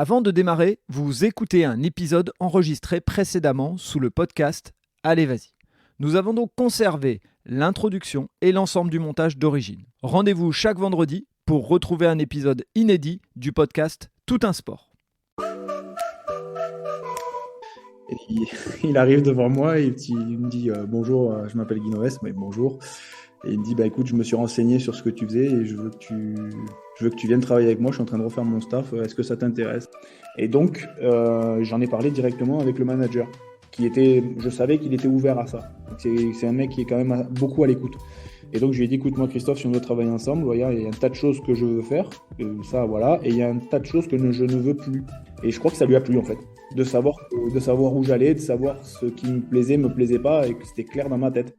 Avant de démarrer, vous écoutez un épisode enregistré précédemment sous le podcast Allez vas-y. Nous avons donc conservé l'introduction et l'ensemble du montage d'origine. Rendez-vous chaque vendredi pour retrouver un épisode inédit du podcast Tout un sport. Et il arrive devant moi et il me dit bonjour, je m'appelle Guy Noès, mais bonjour. Et il me dit écoute, je me suis renseigné sur ce que tu faisais et je veux que tu viennes travailler avec moi. Je suis en train de refaire mon staff. Est-ce que ça t'intéresse? Et donc j'en ai parlé directement avec le manager, je savais qu'il était ouvert à ça. C'est un mec qui est quand même beaucoup à l'écoute. Et donc je lui ai dit écoute, moi Christophe, si on veut travailler ensemble, regarde, il y a un tas de choses que je veux faire, ça voilà, et il y a un tas de choses que je ne veux plus. Et je crois que ça lui a plu en fait, de savoir où j'allais, de savoir ce qui me plaisait pas, et que c'était clair dans ma tête.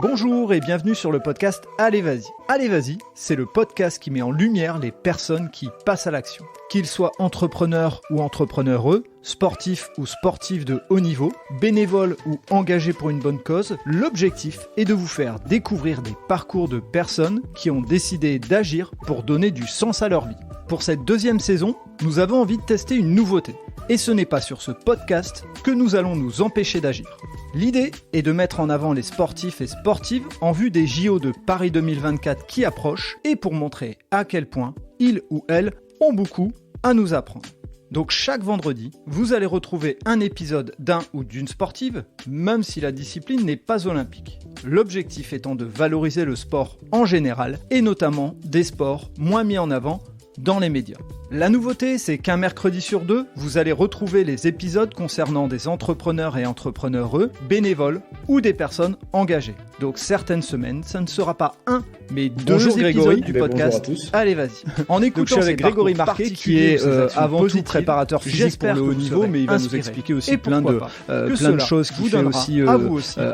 Bonjour et bienvenue sur le podcast Allez vas-y. Allez vas-y, c'est le podcast qui met en lumière les personnes qui passent à l'action. Qu'ils soient entrepreneurs ou entrepreneureux, sportifs ou sportifs de haut niveau, bénévoles ou engagés pour une bonne cause, l'objectif est de vous faire découvrir des parcours de personnes qui ont décidé d'agir pour donner du sens à leur vie. Pour cette deuxième saison, nous avons envie de tester une nouveauté. Et ce n'est pas sur ce podcast que nous allons nous empêcher d'agir. L'idée est de mettre en avant les sportifs et sportives en vue des JO de Paris 2024 qui approchent et pour montrer à quel point ils ou elles ont beaucoup à nous apprendre. Donc chaque vendredi, vous allez retrouver un épisode d'un ou d'une sportive, même si la discipline n'est pas olympique. L'objectif étant de valoriser le sport en général et notamment des sports moins mis en avant dans les médias. La nouveauté, c'est qu'un mercredi sur deux, vous allez retrouver les épisodes concernant des entrepreneurs et entrepreneureux, bénévoles ou des personnes engagées. Donc certaines semaines, ça ne sera pas un, mais deux épisodes du podcast. Allez, vas-y. En écoutant avec Grégory Marquet, qui est avant tout préparateur physique pour le haut niveau, mais il va nous expliquer aussi plein de choses qu'il fait aussi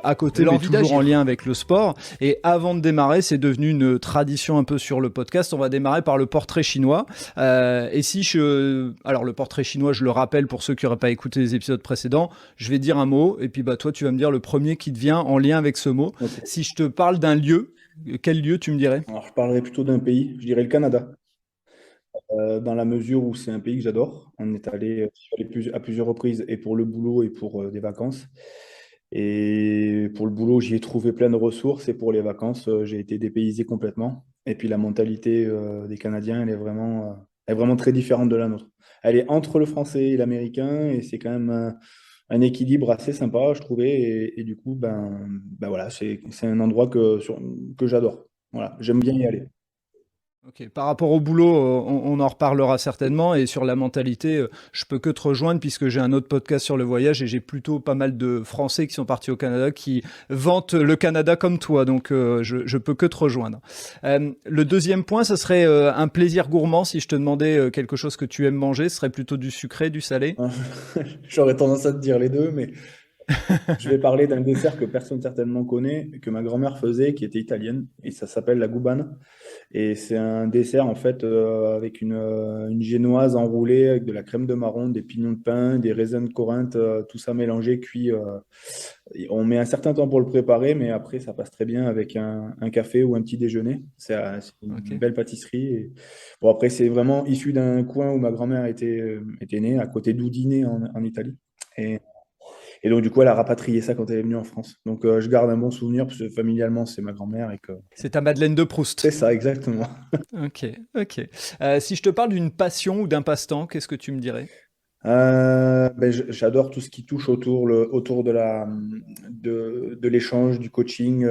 à côté, mais toujours en lien avec le sport. Et avant de démarrer, c'est devenu une tradition un peu sur le podcast. On va démarrer par le portrait chinois. Alors le portrait chinois, je le rappelle pour ceux qui n'auraient pas écouté les épisodes précédents, je vais dire un mot et puis toi tu vas me dire le premier qui te vient en lien avec ce mot. Okay. Si je te parle d'un lieu, quel lieu tu me dirais? Alors je parlerais plutôt d'un pays, je dirais le Canada. Dans la mesure où c'est un pays que j'adore. On est allé à plusieurs reprises et pour le boulot et pour des vacances. Et pour le boulot, j'y ai trouvé plein de ressources et pour les vacances, j'ai été dépaysé complètement. Et puis la mentalité des Canadiens, elle est vraiment très différente de la nôtre. Elle est entre le français et l'américain et c'est quand même un équilibre assez sympa, je trouvais. Et du coup, voilà, c'est un endroit que j'adore. Voilà, j'aime bien y aller. Ok, par rapport au boulot, on en reparlera certainement. Et sur la mentalité, je peux que te rejoindre puisque j'ai un autre podcast sur le voyage et j'ai plutôt pas mal de Français qui sont partis au Canada qui vantent le Canada comme toi. Donc, je peux que te rejoindre. Le deuxième point, ce serait un plaisir gourmand. Si je te demandais quelque chose que tu aimes manger, ce serait plutôt du sucré, du salé? J'aurais tendance à te dire les deux, mais je vais parler d'un dessert que personne certainement connaît, que ma grand-mère faisait, qui était italienne, et ça s'appelle la goubane. Et c'est un dessert en fait avec une génoise enroulée avec de la crème de marron, des pignons de pain, des raisins de Corinthe, tout ça mélangé, cuit. On met un certain temps pour le préparer, mais après ça passe très bien avec un café ou un petit déjeuner. C'est une belle pâtisserie. Et... Bon, après c'est vraiment issu d'un coin où ma grand-mère était née, à côté d'Udine en Italie. Et donc, du coup, elle a rapatrié ça quand elle est venue en France. Donc, je garde un bon souvenir parce que familialement, c'est ma grand-mère. C'est ta Madeleine de Proust. C'est ça, exactement. Ok. Si je te parle d'une passion ou d'un passe-temps, qu'est-ce que tu me dirais? J'adore tout ce qui touche autour de l'échange, du coaching.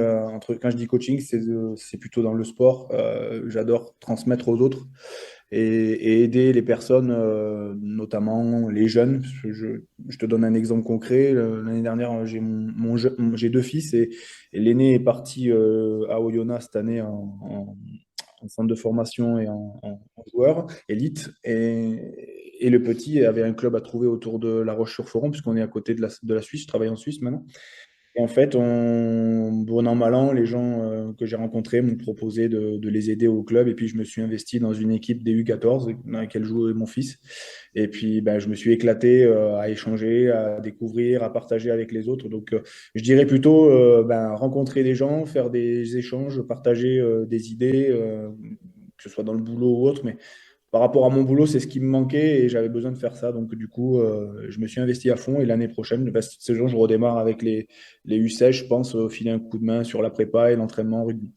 Quand je dis coaching, c'est plutôt dans le sport. J'adore transmettre aux autres et aider les personnes, notamment les jeunes. Je te donne un exemple concret. L'année dernière, j'ai deux fils et l'aîné est parti à Oyonnax cette année en centre de formation et en joueur élite. Et le petit avait un club à trouver autour de La Roche-sur-Foron, puisqu'on est à côté de la Suisse. Je travaille en Suisse maintenant. Et en fait, bon an, mal an, les gens que j'ai rencontrés m'ont proposé de les aider au club. Et puis, je me suis investi dans une équipe des U14 dans laquelle jouait mon fils. Et puis, je me suis éclaté à échanger, à découvrir, à partager avec les autres. Donc, je dirais plutôt rencontrer des gens, faire des échanges, partager des idées, ce soit dans le boulot ou autre, mais par rapport à mon boulot, c'est ce qui me manquait et j'avais besoin de faire ça. Donc, du coup, je me suis investi à fond et l'année prochaine, bah, cette saison, je redémarre avec les U16, je pense, filer un coup de main sur la prépa et l'entraînement en rugby.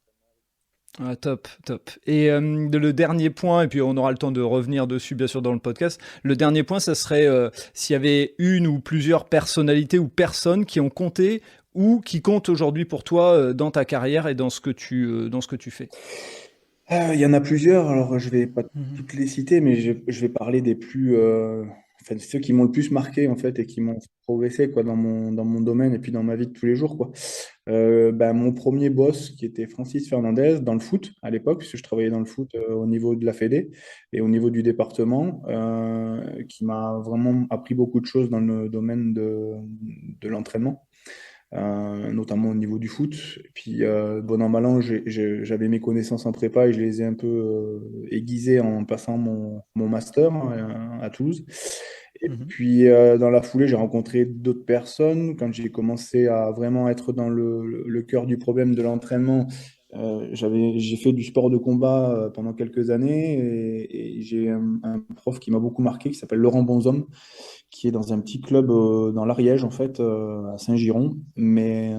Ah, top, top. Et le dernier point, et puis on aura le temps de revenir dessus bien sûr dans le podcast, le dernier point, ça serait s'il y avait une ou plusieurs personnalités ou personnes qui ont compté ou qui comptent aujourd'hui pour toi dans ta carrière et dans ce que tu fais. Il y en a plusieurs, alors je vais pas Mhm. toutes les citer, mais je vais parler des plus, enfin, ceux qui m'ont le plus marqué en fait et qui m'ont fait progressé quoi, dans mon domaine et puis dans ma vie de tous les jours quoi. Ben, mon premier boss qui était Francis Fernandez dans le foot à l'époque, parce que je travaillais dans le foot au niveau de la Fédé et au niveau du département, qui m'a vraiment appris beaucoup de choses dans le domaine de l'entraînement, notamment au niveau du foot. Et puis, bon an, mal an, j'avais mes connaissances en prépa et je les ai un peu aiguisées en passant mon master à Toulouse. Et Mhm. puis, dans la foulée, j'ai rencontré d'autres personnes. Quand j'ai commencé à vraiment être dans le cœur du problème de l'entraînement, j'ai fait du sport de combat pendant quelques années et j'ai un prof qui m'a beaucoup marqué, qui s'appelle Laurent Bonzomme, qui est dans un petit club dans l'Ariège, en fait, à Saint-Giron, mais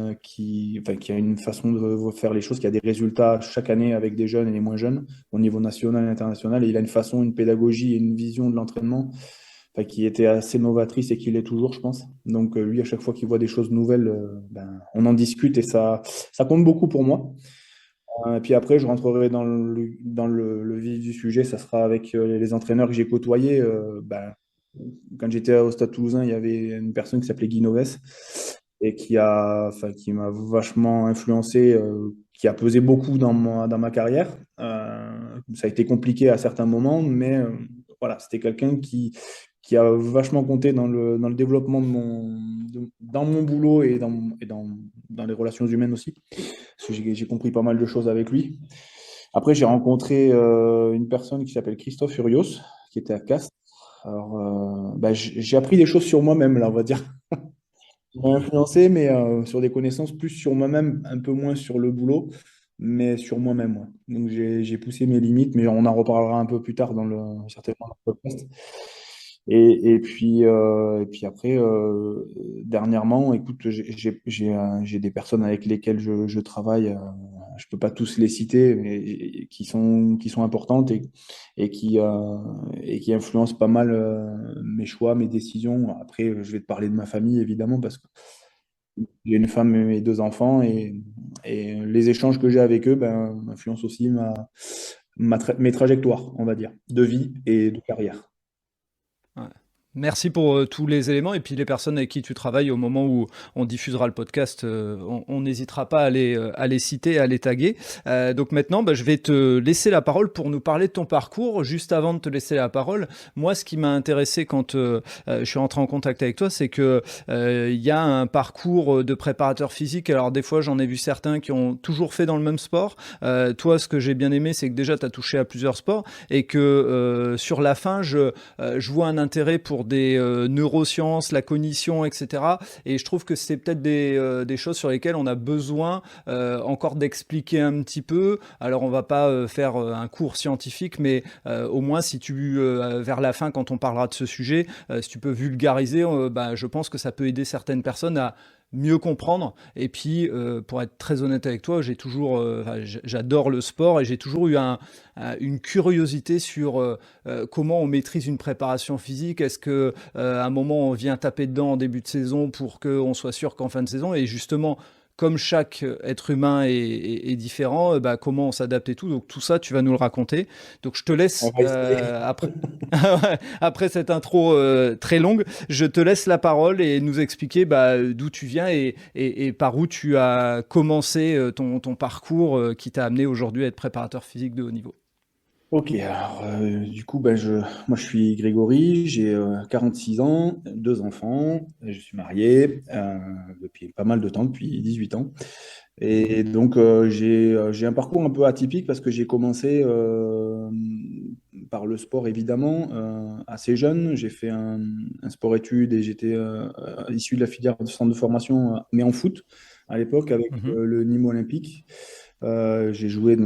enfin, qui a une façon de faire les choses, qui a des résultats chaque année avec des jeunes et les moins jeunes, au niveau national et international. Et il a une façon, une pédagogie et une vision de l'entraînement enfin, qui était assez novatrice et qui l'est toujours, je pense. Donc, lui, à chaque fois qu'il voit des choses nouvelles, ben, on en discute et ça compte beaucoup pour moi. Et puis après, je rentrerai le vif du sujet, ça sera avec les entraîneurs que j'ai côtoyés. Ben, quand j'étais au Stade Toulousain, il y avait une personne qui s'appelait Guy Novès et enfin, qui m'a vachement influencé, qui a pesé beaucoup dans ma carrière. Ça a été compliqué à certains moments, mais voilà, c'était quelqu'un qui a vachement compté dans le développement dans mon boulot dans les relations humaines aussi. Parce que j'ai compris pas mal de choses avec lui. Après, j'ai rencontré une personne qui s'appelle Christophe Furios, qui était à Castres. Alors, bah, j'ai appris des choses sur moi-même, là, on va dire. Il m'a influencé, mais sur des connaissances plus sur moi-même, un peu moins sur le boulot, mais sur moi-même. Ouais. Donc, j'ai poussé mes limites, mais on en reparlera un peu plus tard certainement dans le podcast. Et puis après, dernièrement, écoute, j'ai des personnes avec lesquelles je travaille. Je peux pas tous les citer, mais qui sont importantes et qui influencent pas mal mes choix, mes décisions. Après, je vais te parler de ma famille, évidemment, parce que j'ai une femme et mes deux enfants et les échanges que j'ai avec eux ben, influencent aussi mes trajectoires, on va dire, de vie et de carrière. Ouais. Merci pour tous les éléments et puis les personnes avec qui tu travailles au moment où on diffusera le podcast, on n'hésitera pas à les citer, à les taguer. Donc maintenant, bah, je vais te laisser la parole pour nous parler de ton parcours. Juste avant de te laisser la parole, moi, ce qui m'a intéressé quand je suis rentré en contact avec toi, c'est que il y a un parcours de préparateur physique. Alors des fois, j'en ai vu certains qui ont toujours fait dans le même sport. Toi, ce que j'ai bien aimé, c'est que déjà, tu as touché à plusieurs sports et que sur la fin, je vois un intérêt pour des neurosciences, la cognition, etc. Et je trouve que c'est peut-être des choses sur lesquelles on a besoin encore d'expliquer un petit peu. Alors on va pas faire un cours scientifique, mais au moins si vers la fin, quand on parlera de ce sujet, si tu peux vulgariser, bah, je pense que ça peut aider certaines personnes à mieux comprendre. Et puis, pour être très honnête avec toi, j'adore le sport et j'ai toujours eu une curiosité sur comment on maîtrise une préparation physique. Est-ce que à un moment on vient taper dedans en début de saison pour qu'on soit sûr qu'en fin de saison, et justement comme chaque être humain est différent, bah, comment on s'adapte et tout. Donc tout ça, tu vas nous le raconter. Donc je te On laisse va essayer. après cette intro très longue, je te laisse la parole et nous expliquer bah, d'où tu viens et par où tu as commencé ton parcours qui t'a amené aujourd'hui à être préparateur physique de haut niveau. Ok, alors du coup, ben, moi je suis Grégory, j'ai 46 ans, deux enfants, et je suis marié depuis pas mal de temps, depuis 18 ans. Et donc j'ai un parcours un peu atypique parce que j'ai commencé par le sport évidemment, assez jeune. J'ai fait un sport-études et j'étais issu de la filière de centre de formation, mais en foot à l'époque avec Mhm. le Nîmes Olympique. J'ai joué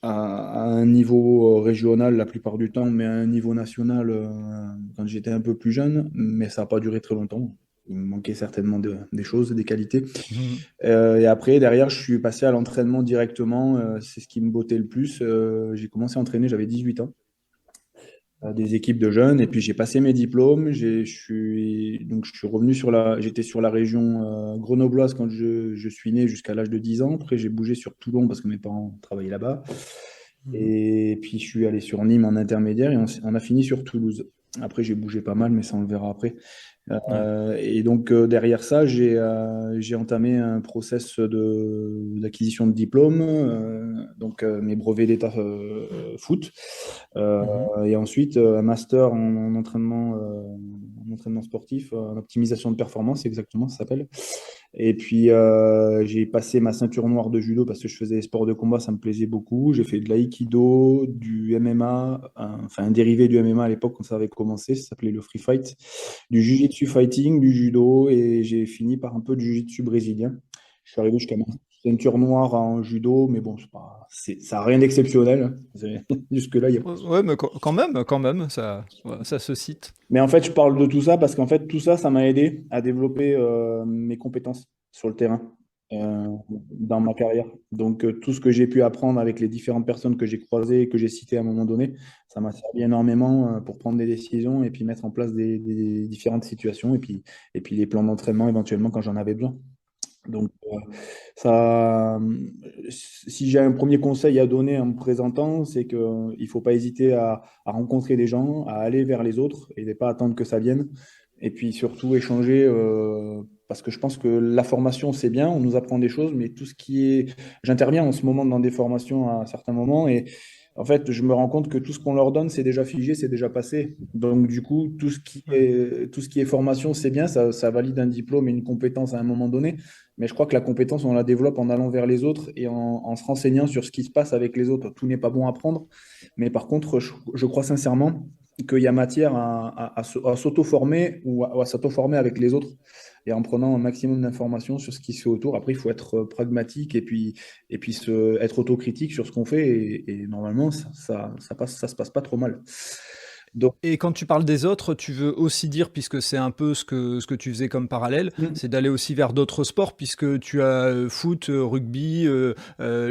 à un niveau régional la plupart du temps, mais à un niveau national quand j'étais un peu plus jeune, mais ça n'a pas duré très longtemps. Il me manquait certainement des choses, des qualités. Mhm. Et après, derrière, je suis passé à l'entraînement directement. C'est ce qui me bottait le plus. J'ai commencé à entraîner, j'avais 18 ans, à des équipes de jeunes. Et puis, j'ai passé mes diplômes. Je suis revenu j'étais sur la région grenobloise quand je suis né jusqu'à l'âge de 10 ans. Après, j'ai bougé sur Toulon parce que mes parents travaillaient là-bas. Mhm. Et puis, je suis allé sur Nîmes en intermédiaire et on a fini sur Toulouse. Après, j'ai bougé pas mal, mais ça, on le verra après. Ouais. Et donc derrière ça, j'ai entamé un process d'acquisition de diplôme, mes brevets d'état foot, Euh, Mhm. et ensuite un master en entraînement sportif, en optimisation de performance, exactement, ça s'appelle. Et puis j'ai passé ma ceinture noire de judo parce que je faisais des sports de combat, ça me plaisait beaucoup. J'ai fait de l'aïkido, du MMA, enfin un dérivé du MMA à l'époque quand ça avait commencé, ça s'appelait le free fight, du jiu-jitsu fighting, du judo et j'ai fini par un peu de jiu-jitsu brésilien. Je suis arrivé jusqu'à ma ceinture noire en judo, mais bon, ça n'a rien d'exceptionnel, hein. Jusque-là, il y a... Ouais, ouais, mais quand même, ça, ouais, ça se cite. Mais en fait, je parle de tout ça parce qu'en fait, tout ça, ça m'a aidé à développer mes compétences sur le terrain dans ma carrière. Donc, tout ce que j'ai pu apprendre avec les différentes personnes que j'ai croisées et que j'ai citées à un moment donné, ça m'a servi énormément pour prendre des décisions et puis mettre en place des différentes situations et puis les plans d'entraînement éventuellement quand j'en avais besoin. Donc, ça, si j'ai un premier conseil à donner en me présentant, c'est qu'il ne faut pas hésiter à rencontrer des gens, à aller vers les autres et ne pas attendre que ça vienne. Et puis surtout échanger, parce que je pense que la formation, c'est bien, on nous apprend des choses, mais tout ce qui est... J'interviens en ce moment dans des formations à certains moments et en fait, je me rends compte que tout ce qu'on leur donne, c'est déjà figé, c'est déjà passé. Donc, du coup, Ouais. tout ce qui est formation, c'est bien, ça valide un diplôme et une compétence à un moment donné. Mais je crois que la compétence, on la développe en allant vers les autres et en se renseignant sur ce qui se passe avec les autres. Tout n'est pas bon à prendre. Mais par contre, je crois sincèrement qu'il y a matière à s'auto-former ou à s'auto-former avec les autres et en prenant un maximum d'informations sur ce qui se fait autour. Après, il faut être pragmatique et puis être autocritique sur ce qu'on fait. Et normalement, ça se passe pas trop mal. Donc, Et quand tu parles des autres, tu veux aussi dire, puisque c'est un peu ce que tu faisais comme parallèle, c'est d'aller aussi vers d'autres sports, puisque tu as foot, rugby,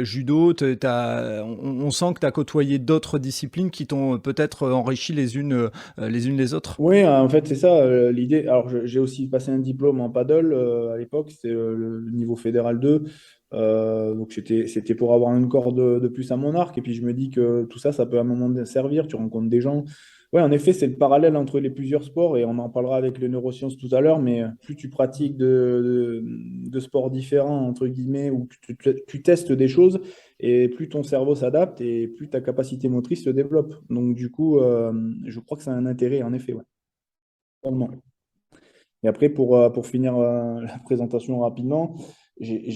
judo, on sent que tu as côtoyé d'autres disciplines qui t'ont peut-être enrichi les unes les autres. oui, en fait, c'est ça l'idée. Alors, j'ai aussi passé un diplôme en paddle à l'époque, c'était le niveau fédéral 2. Donc, c'était pour avoir une corde de plus à mon arc. Et puis, je me dis que tout ça, ça peut à un moment donné servir. Tu rencontres des gens. Oui, en effet, c'est le parallèle entre les plusieurs sports et on en parlera avec les neurosciences tout à l'heure. Mais plus tu pratiques de sports différents, entre guillemets, ou tu testes des choses, et plus ton cerveau s'adapte et plus ta capacité motrice se développe. Donc, du coup, je crois que ça a un intérêt, en effet. Ouais. Totalement. Et après, pour finir la présentation rapidement,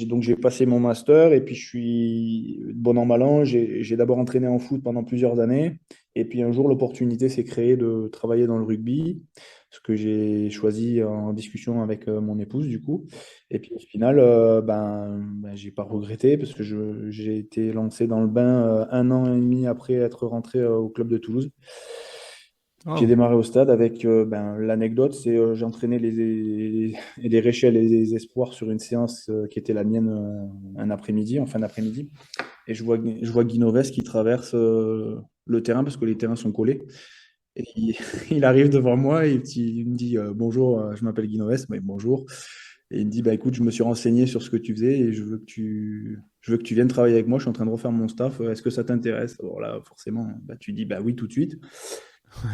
donc j'ai passé mon master et puis je suis, bon an, mal an, j'ai d'abord entraîné en foot pendant plusieurs années. Et puis un jour, l'opportunité s'est créée de travailler dans le rugby, ce que j'ai choisi en discussion avec mon épouse, du coup. Et puis au final, j'ai pas regretté parce que j'ai été lancé dans le bain un an et demi après être rentré au club de Toulouse. J'ai Wow. démarré au stade avec l'anecdote, c'est j'ai entraîné les Réchelles et les Espoirs sur une séance qui était la mienne un après-midi, en fin d'après-midi. Et je vois Guinoves qui traverse le terrain parce que les terrains sont collés. Et il arrive devant moi et il me dit bonjour, je m'appelle Guinoves, mais bonjour. Et il me dit bah écoute, je me suis renseigné sur ce que tu faisais et je veux que tu viennes travailler avec moi. Je suis en train de refaire mon staff. Est-ce que ça t'intéresse? Alors là, forcément, bah, tu dis bah oui tout de suite.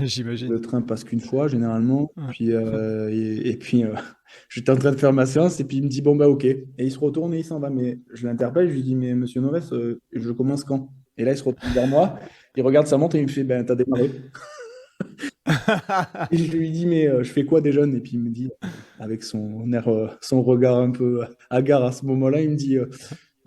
J'imagine. Le train passe qu'une fois, généralement. Ouais. Et puis, j'étais en train de faire ma séance, et puis il me dit, bon, bah, OK. Et il se retourne et il s'en va. Mais je l'interpelle, je lui dis, mais monsieur Noves, je commence quand? Et là, il se retourne vers moi, il regarde sa montre et il me fait, ben, t'as démarré. Et je lui dis, mais je fais quoi des jeunes? Et puis il me dit, avec son air, son regard un peu hagard à ce moment-là, il me dit,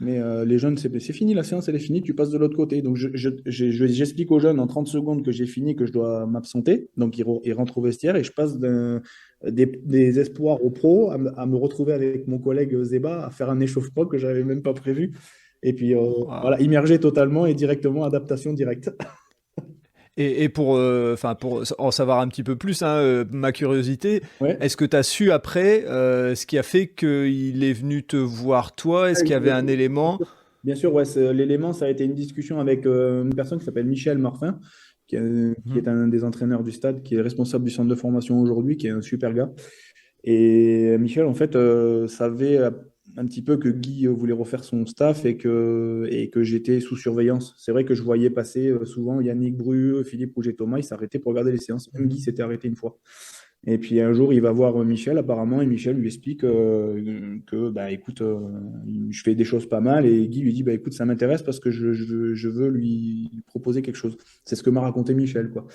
mais les jeunes, c'est fini, la séance, elle est finie, tu passes de l'autre côté. Donc, j'explique aux jeunes en 30 secondes que j'ai fini, que je dois m'absenter. Donc, ils rentrent au vestiaire et je passe des espoirs au pro à me retrouver avec mon collègue Zeba à faire un échauffement que j'avais même pas prévu. Et puis Waouh. voilà, immergé totalement et directement adaptation directe. Et pour, pour en savoir un petit peu plus, hein, ma curiosité, Ouais. est-ce que tu as su après ce qui a fait qu'il est venu te voir toi? Est-ce qu'il y avait un Bien élément? sûr, bien sûr, ouais, l'élément, ça a été une discussion avec une personne qui s'appelle Michel Marfin, qui Mhm. est un des entraîneurs du stade, qui est responsable du centre de formation aujourd'hui, qui est un super gars. Et Michel, en fait, savait un petit peu que Guy voulait refaire son staff et que j'étais sous surveillance. C'est vrai que je voyais passer souvent Yannick Bru, Philippe Rouget-Thomas, ils s'arrêtaient pour regarder les séances. Même Guy Mhm. s'était arrêté une fois. Et puis un jour, il va voir Michel apparemment, et Michel lui explique que, bah, écoute, je fais des choses pas mal, et Guy lui dit, bah, écoute, ça m'intéresse parce que je veux lui proposer quelque chose. C'est ce que m'a raconté Michel, quoi.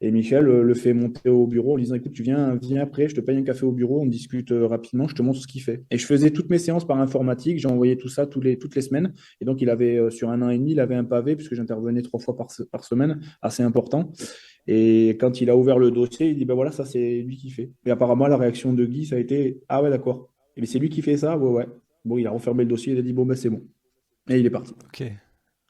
Et Michel le fait monter au bureau en lui disant, écoute, viens après, je te paye un café au bureau, on discute rapidement, je te montre ce qu'il fait. Et je faisais toutes mes séances par informatique, j'ai envoyé tout ça toutes les semaines. Et donc, il avait, sur un an et demi, il avait un pavé, puisque j'intervenais 3 fois par semaine, assez important. Et quand il a ouvert le dossier, il dit, ben voilà, ça c'est lui qui fait. Et apparemment, la réaction de Guy, ça a été, ah ouais, d'accord. Et bien, c'est lui qui fait ça? Ouais, ouais. Bon, il a refermé le dossier, il a dit, bon, ben c'est bon. Et il est parti. Ok.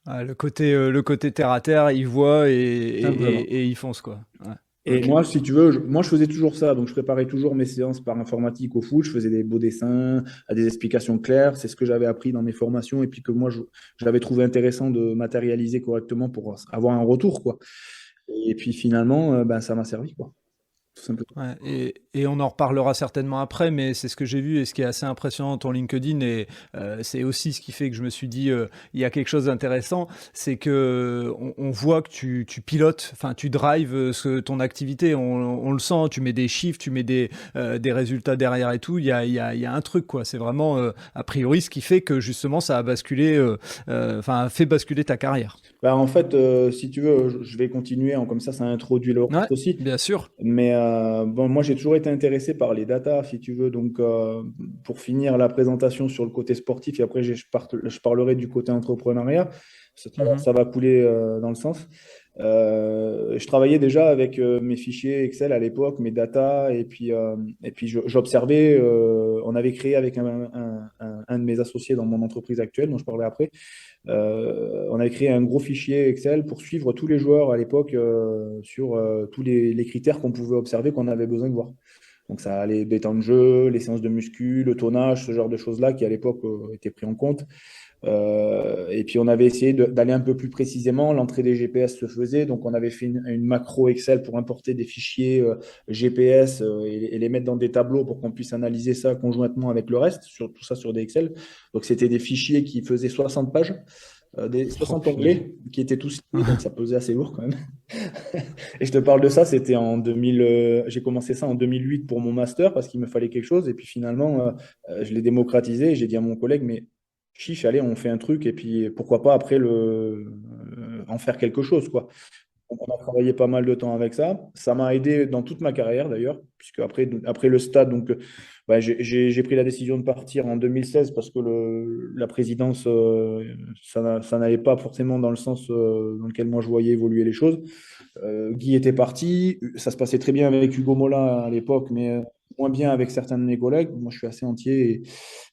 Ah, le côté terre à terre, il voit Simplement. et il fonce, quoi. Ouais. Et Ok. moi, si tu veux, moi, je faisais toujours ça. Donc, je préparais toujours mes séances par informatique au foot. Je faisais des beaux dessins, à des explications claires. C'est ce que j'avais appris dans mes formations et puis que moi, j'avais trouvé intéressant de matérialiser correctement pour avoir un retour, quoi. Et puis finalement, ben, ça m'a servi, quoi. Tout simplement. Ouais, et on en reparlera certainement après, mais c'est ce que j'ai vu et ce qui est assez impressionnant dans ton LinkedIn, et c'est aussi ce qui fait que je me suis dit, il y a quelque chose d'intéressant, c'est que on voit que tu pilotes, enfin tu drives ton activité, on le sent, tu mets des chiffres, tu mets des résultats derrière et tout, il y a un truc, quoi. C'est vraiment, a priori, ce qui fait que justement ça a basculé, enfin, fait basculer ta carrière. Ben, en fait, si tu veux, je vais continuer. Comme ça introduit le Ouais, reste aussi. bien sûr. Mais bon, moi, j'ai toujours été intéressé par les datas, si tu veux. Donc, pour finir la présentation sur le côté sportif, et après, je parlerai du côté entrepreneuriat. Mhm. Ça va couler dans le sens. Je travaillais déjà avec mes fichiers Excel à l'époque, mes datas, et puis j'observais. On avait créé avec un de mes associés dans mon entreprise actuelle, dont je parlerai après. On avait créé un gros fichier Excel pour suivre tous les joueurs à l'époque sur tous les critères qu'on pouvait observer, qu'on avait besoin de voir. Donc ça allait des temps de jeu, les séances de muscu, le tonnage, ce genre de choses-là qui à l'époque étaient pris en compte. Et puis on avait essayé d'aller un peu plus précisément. L'entrée des GPS se faisait, donc on avait fait une macro Excel pour importer des fichiers GPS et les mettre dans des tableaux pour qu'on puisse analyser ça conjointement avec le reste, tout ça sur des Excel. Donc c'était des fichiers qui faisaient 60 pages, des Oh 60 punaise. onglets qui étaient tous liés, donc ça pesait assez lourd quand même. Et je te parle de ça, c'était en 2000. J'ai commencé ça en 2008 pour mon master parce qu'il me fallait quelque chose. Et puis finalement, je l'ai démocratisé. Et j'ai dit à mon collègue, mais chiche, allez, on fait un truc. Et puis pourquoi pas après en faire quelque chose, quoi. Donc, on a travaillé pas mal de temps avec ça. Ça m'a aidé dans toute ma carrière d'ailleurs, puisque après le stade, donc, bah, j'ai pris la décision de partir en 2016 parce que la présidence, ça n'allait pas forcément dans le sens dans lequel moi je voyais évoluer les choses. Guy était parti. Ça se passait très bien avec Hugo Mola à l'époque, mais moins bien avec certains de mes collègues. Moi, je suis assez entier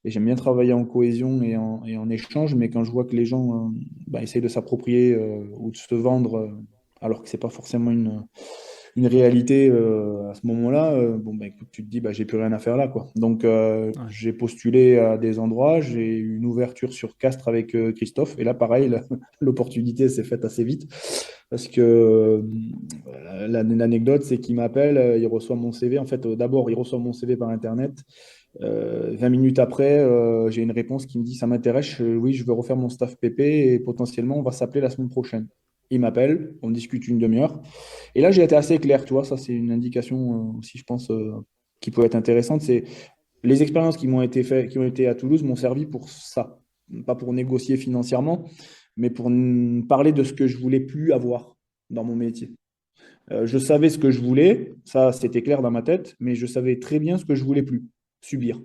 et j'aime bien travailler en cohésion et en échange. Mais quand je vois que les gens bah, essayent de s'approprier ou de se vendre, alors que c'est pas forcément une réalité à ce moment-là, bon, bah, écoute, tu te dis, bah, j'ai plus rien à faire là, quoi. Donc, Ouais. j'ai postulé à des endroits. J'ai eu une ouverture sur Castres avec Christophe. Et là, pareil, l'opportunité s'est faite assez vite. Parce que l'anecdote, c'est qu'il m'appelle, il reçoit mon CV. En fait, d'abord, il reçoit mon CV par Internet. 20 minutes après, j'ai une réponse qui me dit, ça m'intéresse, oui, je veux refaire mon staff PP et potentiellement, on va s'appeler la semaine prochaine. Il m'appelle, on discute une demi-heure. Et là, j'ai été assez clair, tu vois, ça c'est une indication aussi, je pense, qui peut être intéressante. C'est les expériences qui m'ont été faites, qui ont été à Toulouse m'ont servi pour ça. Pas pour négocier financièrement, mais pour parler de ce que je voulais plus avoir dans mon métier. Je savais ce que je voulais, ça c'était clair dans ma tête, mais je savais très bien ce que je voulais plus, subir.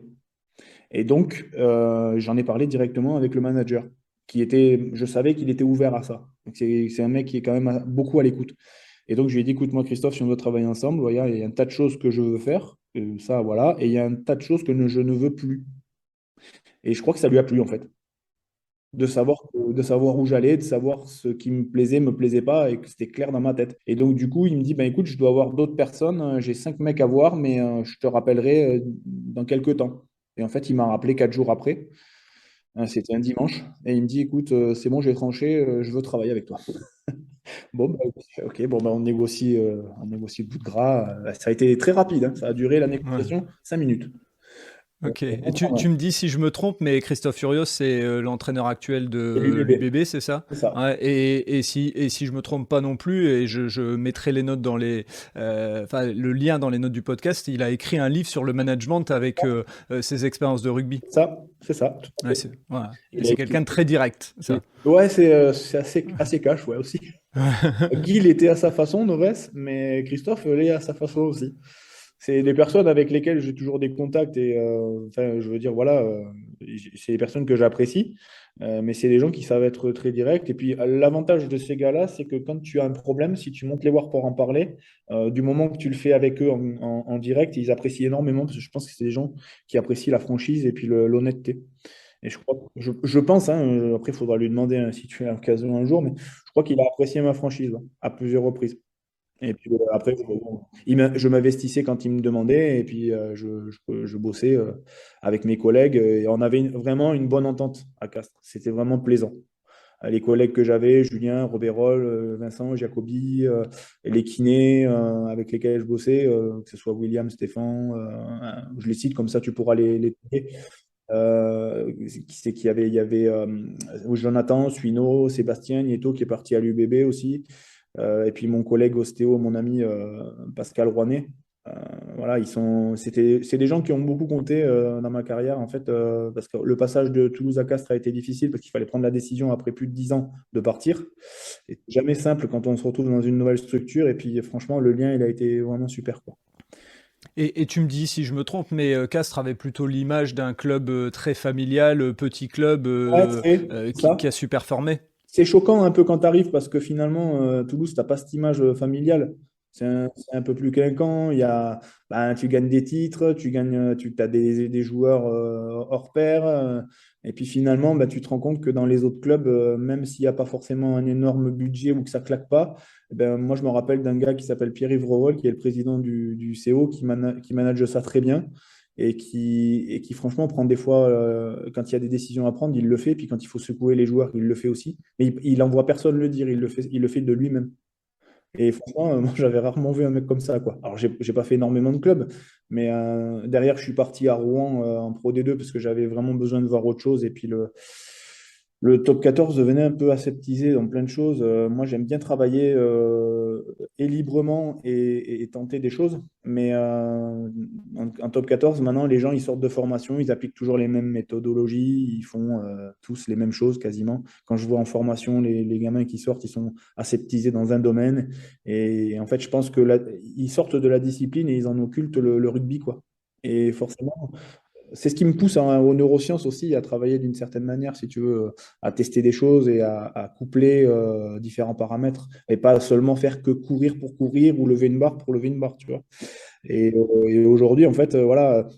Et donc, j'en ai parlé directement avec le manager, je savais qu'il était ouvert à ça. Donc, c'est un mec qui est quand même beaucoup à l'écoute. Et donc, je lui ai dit, écoute-moi, Christophe, si on doit travailler ensemble, voilà, il y a un tas de choses que je veux faire, ça, voilà, et il y a un tas de choses que je ne veux plus. Et je crois que ça lui a plu, en fait. de savoir où j'allais, de savoir ce qui me plaisait pas et que c'était clair dans ma tête. Et donc, du coup, il me dit, ben écoute, je dois avoir d'autres personnes, j'ai 5 mecs à voir, mais je te rappellerai dans quelques temps. Et en fait, il m'a rappelé 4 jours après. C'était un dimanche. Et il me dit, écoute, c'est bon, j'ai tranché, je veux travailler avec toi. Bon, bah, ok, bon, bah, on négocie le bout de gras. Ça a été très rapide, hein. Ça a duré la Ouais. négociation 5 minutes. Donc, Ok. Et bon travail. tu me dis si je me trompe, mais Christophe Furios, c'est l'entraîneur actuel Et de l'UBB, l'UBB, c'est ça? c'est ça. Ouais, et si je me trompe pas non plus, et je mettrai les notes dans les, enfin, le lien dans les notes du podcast, il a écrit un livre sur le management avec ses expériences de rugby. C'est ça, tout à Ouais, fait. voilà. Et Il a c'est écrit. quelqu'un de très direct, ça. Ouais, c'est assez cash, ouais, aussi. Guy, il était à sa façon, Noves, mais Christophe l'est à sa façon aussi. C'est des personnes avec lesquelles j'ai toujours des contacts et enfin, je veux dire, voilà, c'est des personnes que j'apprécie, mais c'est des gens qui savent être très directs. Et puis, l'avantage de ces gars-là, c'est que quand tu as un problème, si tu montes les voir pour en parler, du moment que tu le fais avec eux en direct, ils apprécient énormément parce que je pense que c'est des gens qui apprécient la franchise et puis l'honnêteté. Et je pense, hein, après, il faudra lui demander hein, si tu as l'occasion un jour, mais je crois qu'il a apprécié ma franchise là, à plusieurs reprises. Et puis après, bon, je m'investissais quand il me demandait, et puis je bossais avec mes collègues, et on avait vraiment une bonne entente à Castres. C'était vraiment plaisant. Les collègues que j'avais, Julien, Robérol, Vincent, Jacobi, les kinés avec lesquels je bossais, que ce soit William, Stéphane, je les cite comme ça, tu pourras les trouver. Qui c'est qu'il y avait? Il y avait Jonathan, Suino, Sébastien, Nieto qui est parti à l'UBB aussi. Et puis mon collègue ostéo, mon ami Pascal Rouanet. Euh, voilà, c'est des gens qui ont beaucoup compté dans ma carrière en fait, parce que le passage de Toulouse à Castres a été difficile parce qu'il fallait prendre la décision après plus de 10 ans de partir. Et c'est jamais simple quand on se retrouve dans une nouvelle structure. Et puis franchement, le lien, il a été vraiment super, quoi. Et tu me dis si je me trompe, mais Castres avait plutôt l'image d'un club très familial, petit club Ouais, c'est qui ça. a su performer. C'est choquant un peu quand tu arrives parce que finalement, Toulouse, tu n'as pas cette image familiale. C'est un peu plus clinquant. Ben, tu gagnes des titres, tu as des joueurs hors pair. Et puis finalement, ben, tu te rends compte que dans les autres clubs, même s'il n'y a pas forcément un énorme budget ou que ça claque pas, eh ben, moi je me rappelle d'un gars qui s'appelle Pierre-Yves Rowol, qui est le président du CO, qui manage ça très bien et qui franchement prend des fois, quand il y a des décisions à prendre, il le fait, puis quand il faut secouer les joueurs, il le fait aussi. Mais il n'envoie personne le dire, il le fait de lui-même. Et franchement, moi, j'avais rarement vu un mec comme ça, quoi. Alors, j'ai pas fait énormément de clubs, mais derrière, je suis parti à Rouen en Pro D2 parce que j'avais vraiment besoin de voir autre chose. Et puis, le top 14 devenait un peu aseptisé dans plein de choses. Moi, j'aime bien travailler et librement et tenter des choses. Mais en top 14, maintenant, les gens, ils sortent de formation, ils appliquent toujours les mêmes méthodologies, ils font tous les mêmes choses quasiment. Quand je vois en formation les gamins qui sortent, ils sont aseptisés dans un domaine. Et en fait, je pense que ils sortent de la discipline et ils en occultent le rugby, quoi. Et forcément, c'est ce qui me pousse aux neurosciences aussi à travailler d'une certaine manière, si tu veux, à tester des choses et à coupler différents paramètres et pas seulement faire que courir pour courir ou lever une barre pour lever une barre, tu vois. Et aujourd'hui, en fait, voilà,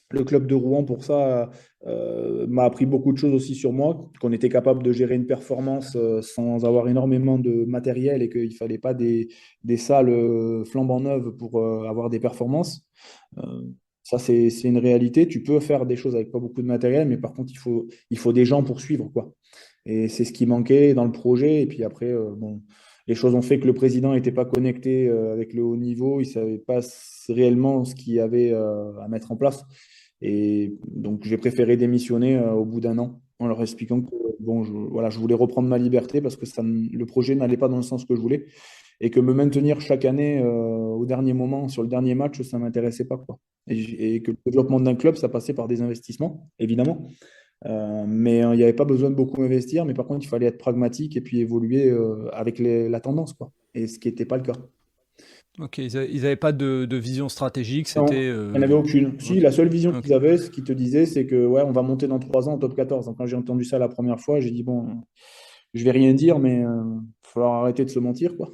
le club de Rouen, pour ça, m'a appris beaucoup de choses aussi sur moi, qu'on était capable de gérer une performance sans avoir énormément de matériel et qu'il ne fallait pas des salles flambant neuves pour avoir des performances. Euh, Ça, c'est une réalité. Tu peux faire des choses avec pas beaucoup de matériel, mais par contre, il faut des gens pour suivre, quoi. Et c'est ce qui manquait dans le projet. Et puis après, bon, les choses ont fait que le président n'était pas connecté avec le haut niveau. Il ne savait pas réellement ce qu'il y avait à mettre en place. Et donc, j'ai préféré démissionner au bout d'un an en leur expliquant que bon, voilà, je voulais reprendre ma liberté parce que le projet n'allait pas dans le sens que je voulais et que me maintenir chaque année au dernier moment, sur le dernier match, ça ne m'intéressait pas, quoi. Et que le développement d'un club, ça passait par des investissements, évidemment. Mais il n'y avait pas besoin de beaucoup investir, mais par contre, il fallait être pragmatique et puis évoluer avec la tendance, quoi. Et ce qui n'était pas le cas. Ok, ils avaient pas de vision stratégique, Non, c'était... il n'y en avait aucune. Si, ok, la seule vision ok. qu'ils avaient, ce qu'ils te disaient, c'est que ouais, on va monter dans 3 ans en top 14. Donc, quand j'ai entendu ça la première fois, j'ai dit, bon, je vais rien dire, mais il va falloir arrêter de se mentir, quoi.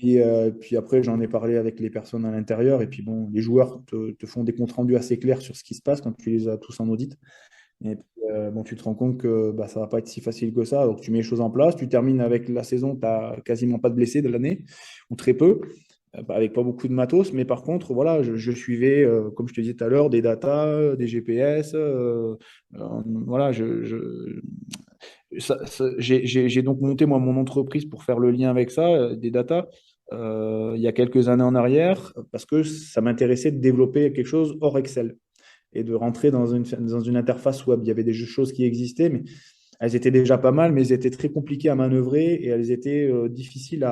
Et puis après, j'en ai parlé avec les personnes à l'intérieur. Et puis bon, les joueurs te font des comptes rendus assez clairs sur ce qui se passe quand tu les as tous en audit. Et puis, bon, tu te rends compte que bah, ça va pas être si facile que ça. Donc, tu mets les choses en place. Tu termines avec la saison, tu n'as quasiment pas de blessés de l'année, ou très peu, avec pas beaucoup de matos. Mais par contre, voilà, je suivais, comme je te disais tout à l'heure, des datas, des GPS. Voilà, j'ai donc monté moi mon entreprise pour faire le lien avec ça, des datas, il y a quelques années en arrière, parce que ça m'intéressait de développer quelque chose hors Excel et de rentrer dans une interface web. Il y avait des choses qui existaient, mais elles étaient déjà pas mal, mais elles étaient très compliquées à manœuvrer et elles étaient difficiles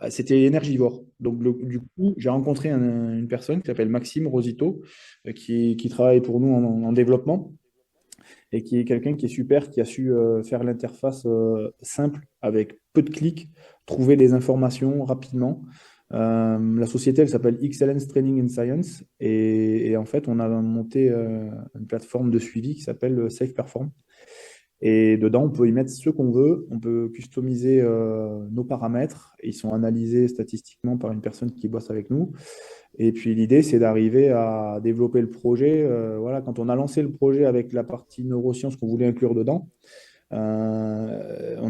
c'était énergivore. Donc, du coup, j'ai rencontré une personne qui s'appelle Maxime Rosito, qui travaille pour nous en développement et qui est quelqu'un qui est super, qui a su faire l'interface simple avec peu de clics, trouver les informations rapidement. La société, elle s'appelle Excellence Training and Science et en fait, on a monté une plateforme de suivi qui s'appelle Safe Perform. Et dedans, on peut y mettre ce qu'on veut, on peut customiser nos paramètres, et ils sont analysés statistiquement par une personne qui bosse avec nous. Et puis l'idée, c'est d'arriver à développer le projet. Voilà, quand on a lancé le projet avec la partie neurosciences qu'on voulait inclure dedans, on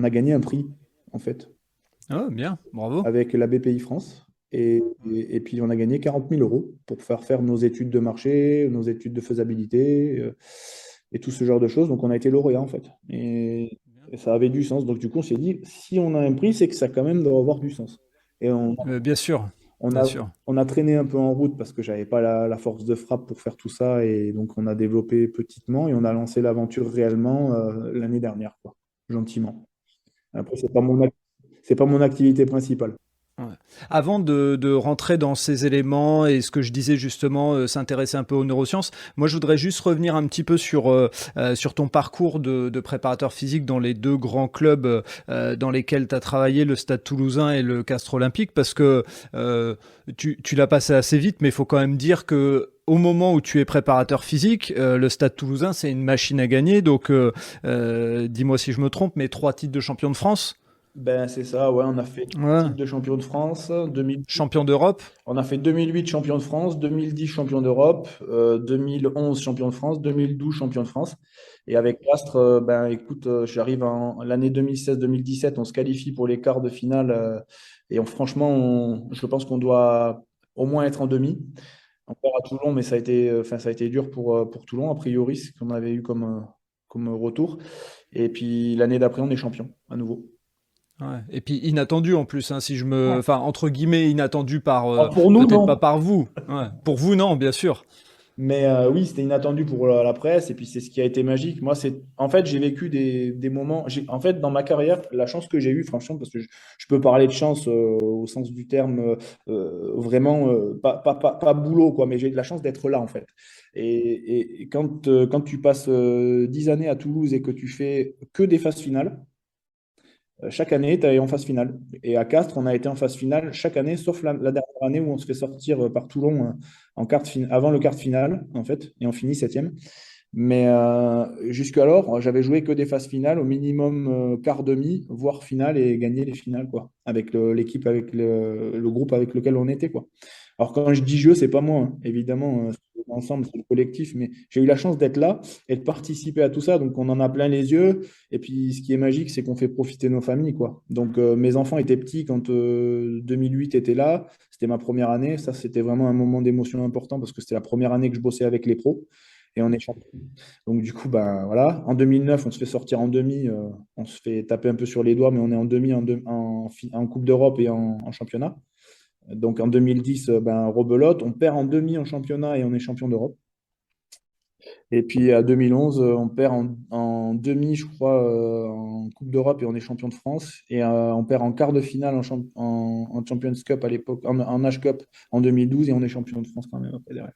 a gagné un prix, en fait, Ah, bien, bravo. avec la BPI France. Et puis on a gagné 40 000 euros pour faire nos études de marché, nos études de faisabilité et tout ce genre de choses. Donc on a été lauréat, en fait. Et ça avait du sens. Donc du coup, on s'est dit, si on a un prix, c'est que ça quand même doit avoir du sens. Et Bien sûr, on bien a, sûr. on a traîné un peu en route parce que j'avais pas la force de frappe pour faire tout ça. Et donc, on a développé petitement et on a lancé l'aventure réellement l'année dernière, quoi, gentiment. Après, c'est pas mon activité principale. Ouais. Avant de rentrer dans ces éléments et ce que je disais justement, s'intéresser un peu aux neurosciences, moi je voudrais juste revenir un petit peu sur ton parcours de préparateur physique dans les deux grands clubs dans lesquels tu as travaillé, le Stade Toulousain et le Castres Olympique, parce que tu l'as passé assez vite, mais il faut quand même dire que au moment où tu es préparateur physique, le Stade Toulousain c'est une machine à gagner, donc dis-moi si je me trompe, mais 3 titres de champion de France, Ben, c'est ça, ouais, on a fait ouais. titre de champion de France, 2008, Champion d'Europe. on a fait 2008 champion de France, 2010 champion d'Europe, 2011 champion de France, 2012 champion de France. Et avec Castres, ben écoute, j'arrive en l'année 2016-2017, on se qualifie pour les quarts de finale et franchement, je pense qu'on doit au moins être en demi. On perd à Toulon, mais ça a été dur pour Toulon, a priori, ce qu'on avait eu comme retour. Et puis l'année d'après, on est champion à nouveau. Ouais. Et puis inattendu en plus, hein, si je me, Ouais. enfin entre guillemets inattendu par, Pour nous, peut-être pas non. par vous. Ouais. Pour vous, non, bien sûr. Mais oui, c'était inattendu pour la presse et puis c'est ce qui a été magique. Moi, en fait, j'ai vécu des moments. En fait, dans ma carrière, la chance que j'ai eue, franchement, parce que je peux parler de chance au sens du terme, vraiment pas boulot, quoi, mais j'ai de la chance d'être là, en fait. Et quand tu passes 10 années à Toulouse et que tu fais que des phases finales, chaque année, tu es en phase finale. Et à Castres, on a été en phase finale chaque année, sauf la dernière année où on se fait sortir par Toulon avant le quart de finale, en fait, et on finit septième. Mais jusqu'alors, j'avais joué que des phases finales, au minimum quart demi, voire finale, et gagné les finales, quoi, avec l'équipe, avec le groupe avec lequel on était, quoi. Alors quand je dis jeu, c'est pas moi, hein. Évidemment, c'est l'ensemble, c'est le collectif, mais j'ai eu la chance d'être là et de participer à tout ça, donc on en a plein les yeux. Et puis ce qui est magique, c'est qu'on fait profiter nos familles, quoi. Donc mes enfants étaient petits quand 2008 était là, c'était ma première année, ça c'était vraiment un moment d'émotion important parce que c'était la première année que je bossais avec les pros. Et on est champion. Donc, du coup, ben, voilà. En 2009, on se fait sortir en demi. On se fait taper un peu sur les doigts, mais on est en demi en Coupe d'Europe et en championnat. Donc, en 2010, ben, rebelote. On perd en demi en championnat et on est champion d'Europe. Et puis, à 2011, on perd en demi, je crois, en Coupe d'Europe et on est champion de France. Et on perd en quart de finale en Champions Cup à l'époque, en H Cup en 2012 et on est champion de France quand même après derrière.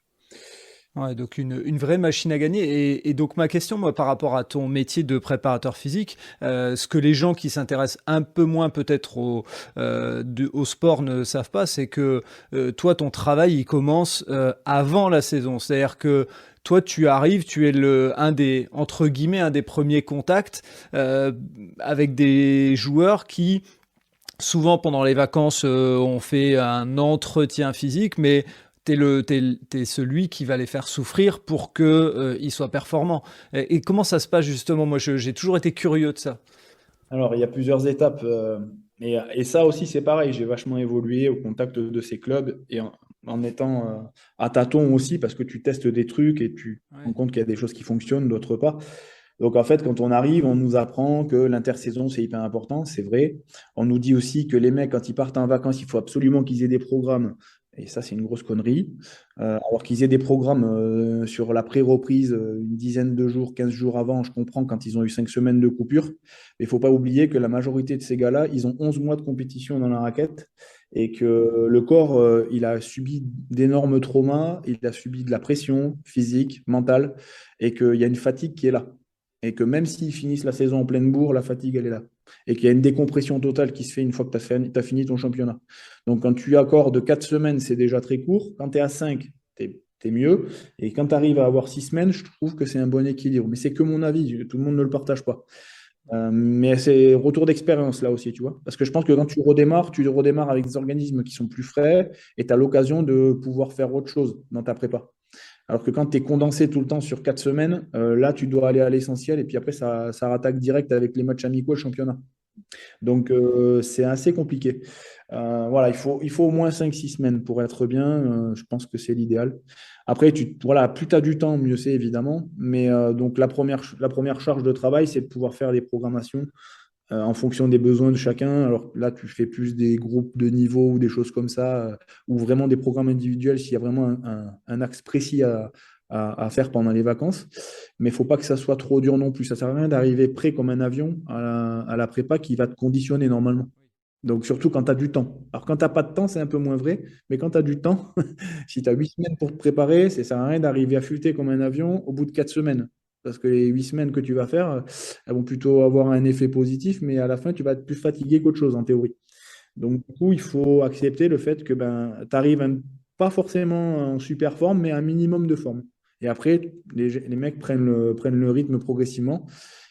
Ouais, donc une vraie machine à gagner. Et donc ma question, moi, par rapport à ton métier de préparateur physique, ce que les gens qui s'intéressent un peu moins peut-être au sport ne savent pas, c'est que toi, ton travail, il commence avant la saison. C'est-à-dire que toi, tu arrives, tu es un des, entre guillemets, un des premiers contacts avec des joueurs qui souvent pendant les vacances, on fait un entretien physique, mais t'es celui qui va les faire souffrir pour que ils soient performants. Et comment ça se passe justement? Moi, j'ai toujours été curieux de ça. Alors, il y a plusieurs étapes. Et ça aussi, c'est pareil. J'ai vachement évolué au contact de ces clubs et en étant à tâtons aussi, parce que tu testes des trucs et tu te rends Ouais. compte qu'il y a des choses qui fonctionnent, d'autres pas. Donc, en fait, quand on arrive, on nous apprend que l'intersaison, c'est hyper important. C'est vrai. On nous dit aussi que les mecs, quand ils partent en vacances, il faut absolument qu'ils aient des programmes. Et ça, c'est une grosse connerie. Alors qu'ils aient des programmes sur la pré-reprise, une dizaine de jours, 15 jours avant, je comprends quand ils ont eu 5 semaines de coupure. Mais il ne faut pas oublier que la majorité de ces gars-là, ils ont 11 mois de compétition dans la raquette et que le corps, il a subi d'énormes traumas, il a subi de la pression physique, mentale, et qu'il y a une fatigue qui est là. Et que même s'ils finissent la saison en pleine bourre, la fatigue, elle est là. Et qu'il y a une décompression totale qui se fait une fois que tu as fini ton championnat. Donc, quand tu accordes 4 semaines, c'est déjà très court. Quand tu es à 5, tu es mieux. Et quand tu arrives à avoir 6 semaines, je trouve que c'est un bon équilibre. Mais c'est que mon avis, tout le monde ne le partage pas. Mais c'est retour d'expérience là aussi, tu vois. Parce que je pense que quand tu redémarres avec des organismes qui sont plus frais et tu as l'occasion de pouvoir faire autre chose dans ta prépa. Alors que quand tu es condensé tout le temps sur 4 semaines, là, tu dois aller à l'essentiel et puis après, ça rattaque direct avec les matchs amicaux et le championnat. Donc, c'est assez compliqué. Voilà, il faut au moins 5 6 semaines pour être bien. Je pense que c'est l'idéal. Après, voilà, plus tu as du temps, mieux c'est évidemment. Mais donc, la première charge de travail, c'est de pouvoir faire des programmations en fonction des besoins de chacun. Alors là, tu fais plus des groupes de niveau ou des choses comme ça, ou vraiment des programmes individuels s'il y a vraiment un axe précis à faire pendant les vacances. Mais il ne faut pas que ça soit trop dur non plus. Ça ne sert à rien d'arriver prêt comme un avion à la prépa qui va te conditionner normalement. Donc, surtout quand tu as du temps. Alors, quand tu n'as pas de temps, c'est un peu moins vrai. Mais quand tu as du temps, si tu as 8 semaines pour te préparer, ça ne sert à rien d'arriver affûté comme un avion au bout de 4 semaines. Parce que les 8 semaines que tu vas faire, elles vont plutôt avoir un effet positif, mais à la fin, tu vas être plus fatigué qu'autre chose en théorie. Donc, du coup, il faut accepter le fait que ben, tu arrives pas forcément en super forme, mais un minimum de forme. Et après, les mecs prennent le rythme progressivement.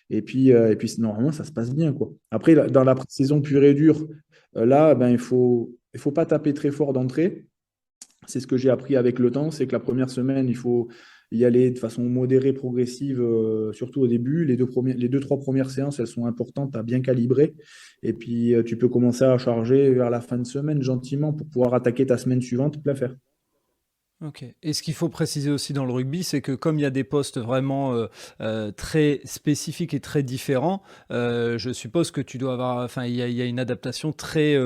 Et puis, normalement, ça se passe bien, quoi. Après, dans la saison pure et dure, là, ben, il faut pas taper très fort d'entrée. C'est ce que j'ai appris avec le temps, c'est que la première semaine, il faut y aller de façon modérée, progressive, surtout au début. Les deux, trois premières séances, elles sont importantes à bien calibrer. Et puis, tu peux commencer à charger vers la fin de semaine gentiment pour pouvoir attaquer ta semaine suivante, la faire. Ok. Et ce qu'il faut préciser aussi dans le rugby, c'est que comme il y a des postes vraiment très spécifiques et très différents, je suppose que tu dois avoir, enfin, il y a une adaptation très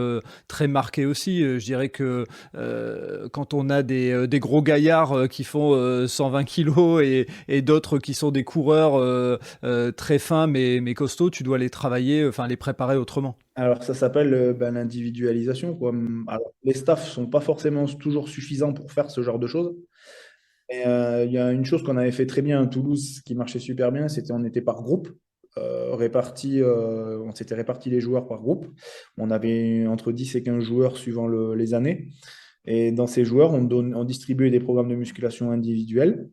marquée aussi. Je dirais que quand on a des gros gaillards qui font 120 kilos et d'autres qui sont des coureurs très fins mais costauds, tu dois les travailler, enfin les préparer autrement. Alors, ça s'appelle ben, l'individualisation, quoi. Alors, les staffs sont pas forcément toujours suffisants pour faire ce genre de choses. Et il y a une chose qu'on avait fait très bien à Toulouse, qui marchait super bien, c'était on était par groupe, on s'était répartis les joueurs par groupe. On avait entre 10 et 15 joueurs suivant les années. Et dans ces joueurs, on distribuait des programmes de musculation individuels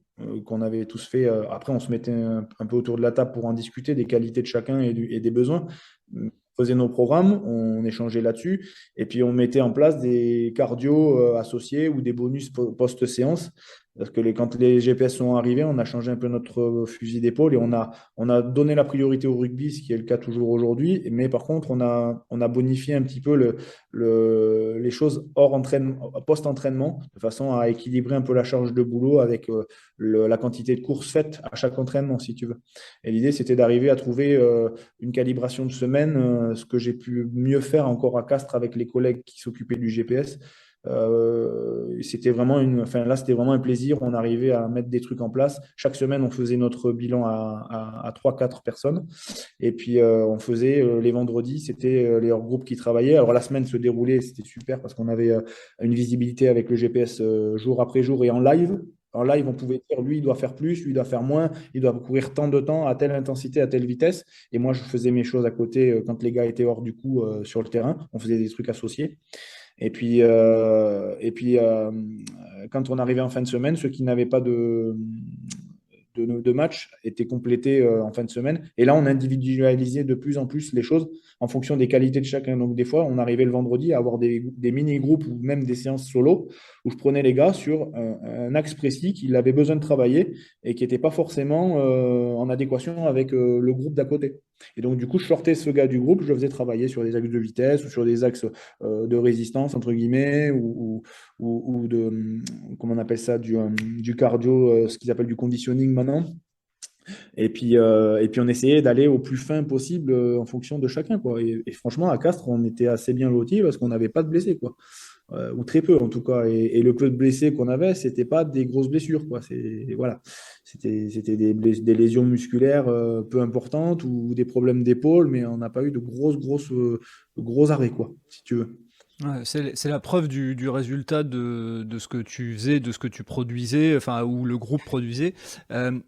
qu'on avait tous fait. Après, on se mettait un peu autour de la table pour en discuter des qualités de chacun et des besoins. On faisait nos programmes, on échangeait là-dessus, et puis on mettait en place des cardio associés ou des bonus post-séance. Parce que quand les GPS sont arrivés, on a changé un peu notre fusil d'épaule et on a donné la priorité au rugby, ce qui est le cas toujours aujourd'hui. Mais par contre, on a bonifié un petit peu les choses hors entraînement, post-entraînement, de façon à équilibrer un peu la charge de boulot avec la quantité de courses faites à chaque entraînement, si tu veux. Et l'idée, c'était d'arriver à trouver une calibration de semaine, ce que j'ai pu mieux faire encore à Castres avec les collègues qui s'occupaient du GPS. Enfin, là, c'était vraiment un plaisir. On arrivait à mettre des trucs en place. Chaque semaine, on faisait notre bilan à 3-4 personnes. Et puis, on faisait les vendredis, c'était les hors groupes qui travaillaient. Alors, la semaine se déroulait, c'était super parce qu'on avait une visibilité avec le GPS jour après jour et en live. En live, on pouvait dire, lui, il doit faire plus, lui, il doit faire moins, il doit courir tant de temps, à telle intensité, à telle vitesse. Et moi, je faisais mes choses à côté quand les gars étaient hors du coup sur le terrain. On faisait des trucs associés. Et puis, quand on arrivait en fin de semaine, ceux qui n'avaient pas de matchs étaient complétés en fin de semaine. Et là, on individualisait de plus en plus les choses en fonction des qualités de chacun. Donc, des fois, on arrivait le vendredi à avoir des mini-groupes ou même des séances solo où je prenais les gars sur un axe précis qu'ils avaient besoin de travailler et qui n'était pas forcément en adéquation avec le groupe d'à côté. Et donc, du coup, je sortais ce gars du groupe, je le faisais travailler sur des axes de vitesse ou sur des axes de résistance, entre guillemets, ou de, comment on appelle ça, du cardio, ce qu'ils appellent du conditioning maintenant. Et puis on essayait d'aller au plus fin possible en fonction de chacun, quoi. Et franchement, à Castres, on était assez bien lotis parce qu'on n'avait pas de blessés, quoi. Ou très peu en tout cas. Et le peu de blessés qu'on avait, c'était pas des grosses blessures, quoi. Voilà. C'était des lésions musculaires peu importantes ou des problèmes d'épaule, mais on n'a pas eu de gros arrêts, quoi, si tu veux. Ouais, c'est la preuve du résultat de ce que tu faisais, de ce que tu produisais, enfin, ou le groupe produisait.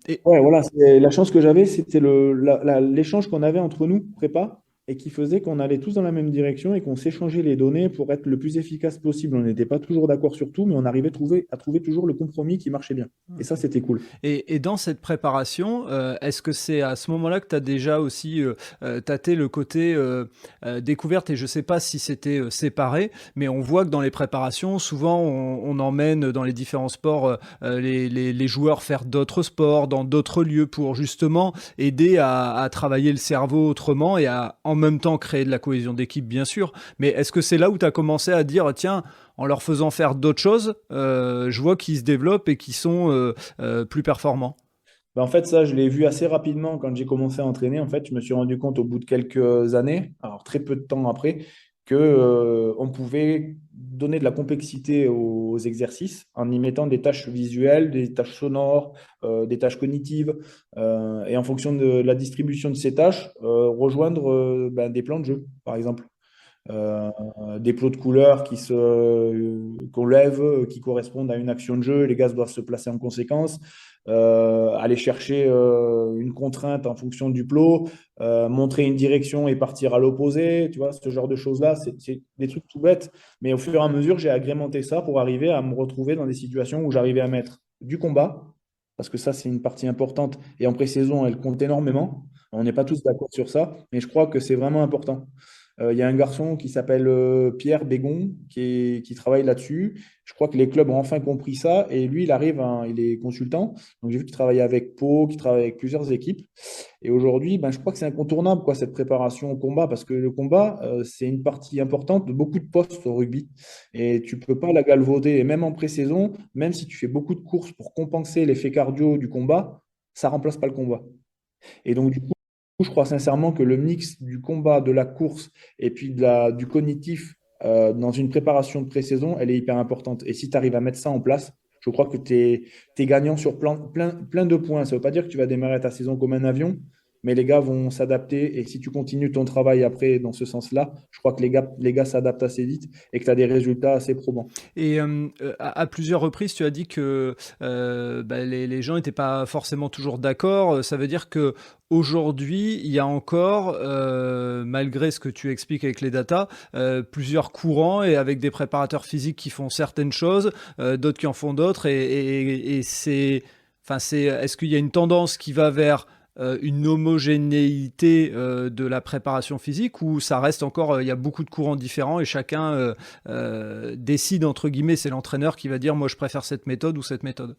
Et Ouais, voilà, la chance que j'avais, c'était l'échange qu'on avait entre nous, prépa, et qui faisait qu'on allait tous dans la même direction et qu'on s'échangeait les données pour être le plus efficace possible. On n'était pas toujours d'accord sur tout, mais on arrivait à trouver toujours le compromis qui marchait bien. Et ça, c'était cool. Et dans cette préparation, est-ce que c'est à ce moment-là que tu as déjà aussi tâté le côté découverte? Et je ne sais pas si c'était séparé, mais on voit que dans les préparations, souvent on emmène dans les différents sports les joueurs faire d'autres sports, dans d'autres lieux, pour justement aider à travailler le cerveau autrement et à en même temps créer de la cohésion d'équipe, bien sûr. Mais est-ce que c'est là où tu as commencé à dire, tiens, en leur faisant faire d'autres choses, je vois qu'ils se développent et qu'ils sont plus performants? Ben, en fait, ça, je l'ai vu assez rapidement quand j'ai commencé à entraîner. En fait, je me suis rendu compte au bout de quelques années, alors très peu de temps après, que, on pouvait donner de la complexité aux exercices en y mettant des tâches visuelles, des tâches sonores, des tâches cognitives, et en fonction de la distribution de ces tâches, rejoindre ben, des plans de jeu, par exemple. Euh, des plots de couleurs qu'on lève, qui correspondent à une action de jeu. Les gaz doivent se placer en conséquence. Aller chercher une contrainte en fonction du plot, montrer une direction et partir à l'opposé, tu vois, ce genre de choses-là, c'est des trucs tout bêtes. Mais au fur et à mesure, j'ai agrémenté ça pour arriver à me retrouver dans des situations où j'arrivais à mettre du combat, parce que ça, c'est une partie importante. Et en pré-saison, elle compte énormément. On n'est pas tous d'accord sur ça, mais je crois que c'est vraiment important. Il y a un garçon qui s'appelle Pierre Bégon qui travaille là-dessus. Je crois que les clubs ont enfin compris ça et lui, il est consultant. Donc j'ai vu qu'il travaillait avec Pau, qu'il travaille avec plusieurs équipes. Et aujourd'hui, ben, je crois que c'est incontournable quoi, cette préparation au combat parce que le combat, c'est une partie importante de beaucoup de postes au rugby. Et tu peux pas la galvauder. Et même en pré-saison, même si tu fais beaucoup de courses pour compenser l'effet cardio du combat, ça remplace pas le combat. Et donc, du coup, je crois sincèrement que le mix du combat, de la course et puis du cognitif dans une préparation de pré-saison, elle est hyper importante. Et si tu arrives à mettre ça en place, je crois que tu es gagnant sur plein de points. Ça ne veut pas dire que tu vas démarrer ta saison comme un avion, mais les gars vont s'adapter. Et si tu continues ton travail après dans ce sens-là, je crois que les gars s'adaptent assez vite et que tu as des résultats assez probants. Et à plusieurs reprises, tu as dit que bah, les gens n'étaient pas forcément toujours d'accord. Ça veut dire que aujourd'hui, il y a encore, malgré ce que tu expliques avec les datas, plusieurs courants et avec des préparateurs physiques qui font certaines choses, d'autres qui en font d'autres. Et enfin, est-ce qu'il y a une tendance qui va vers une homogénéité de la préparation physique, ou ça reste encore, il y a beaucoup de courants différents et chacun décide, entre guillemets, c'est l'entraîneur qui va dire moi je préfère cette méthode ou cette méthode?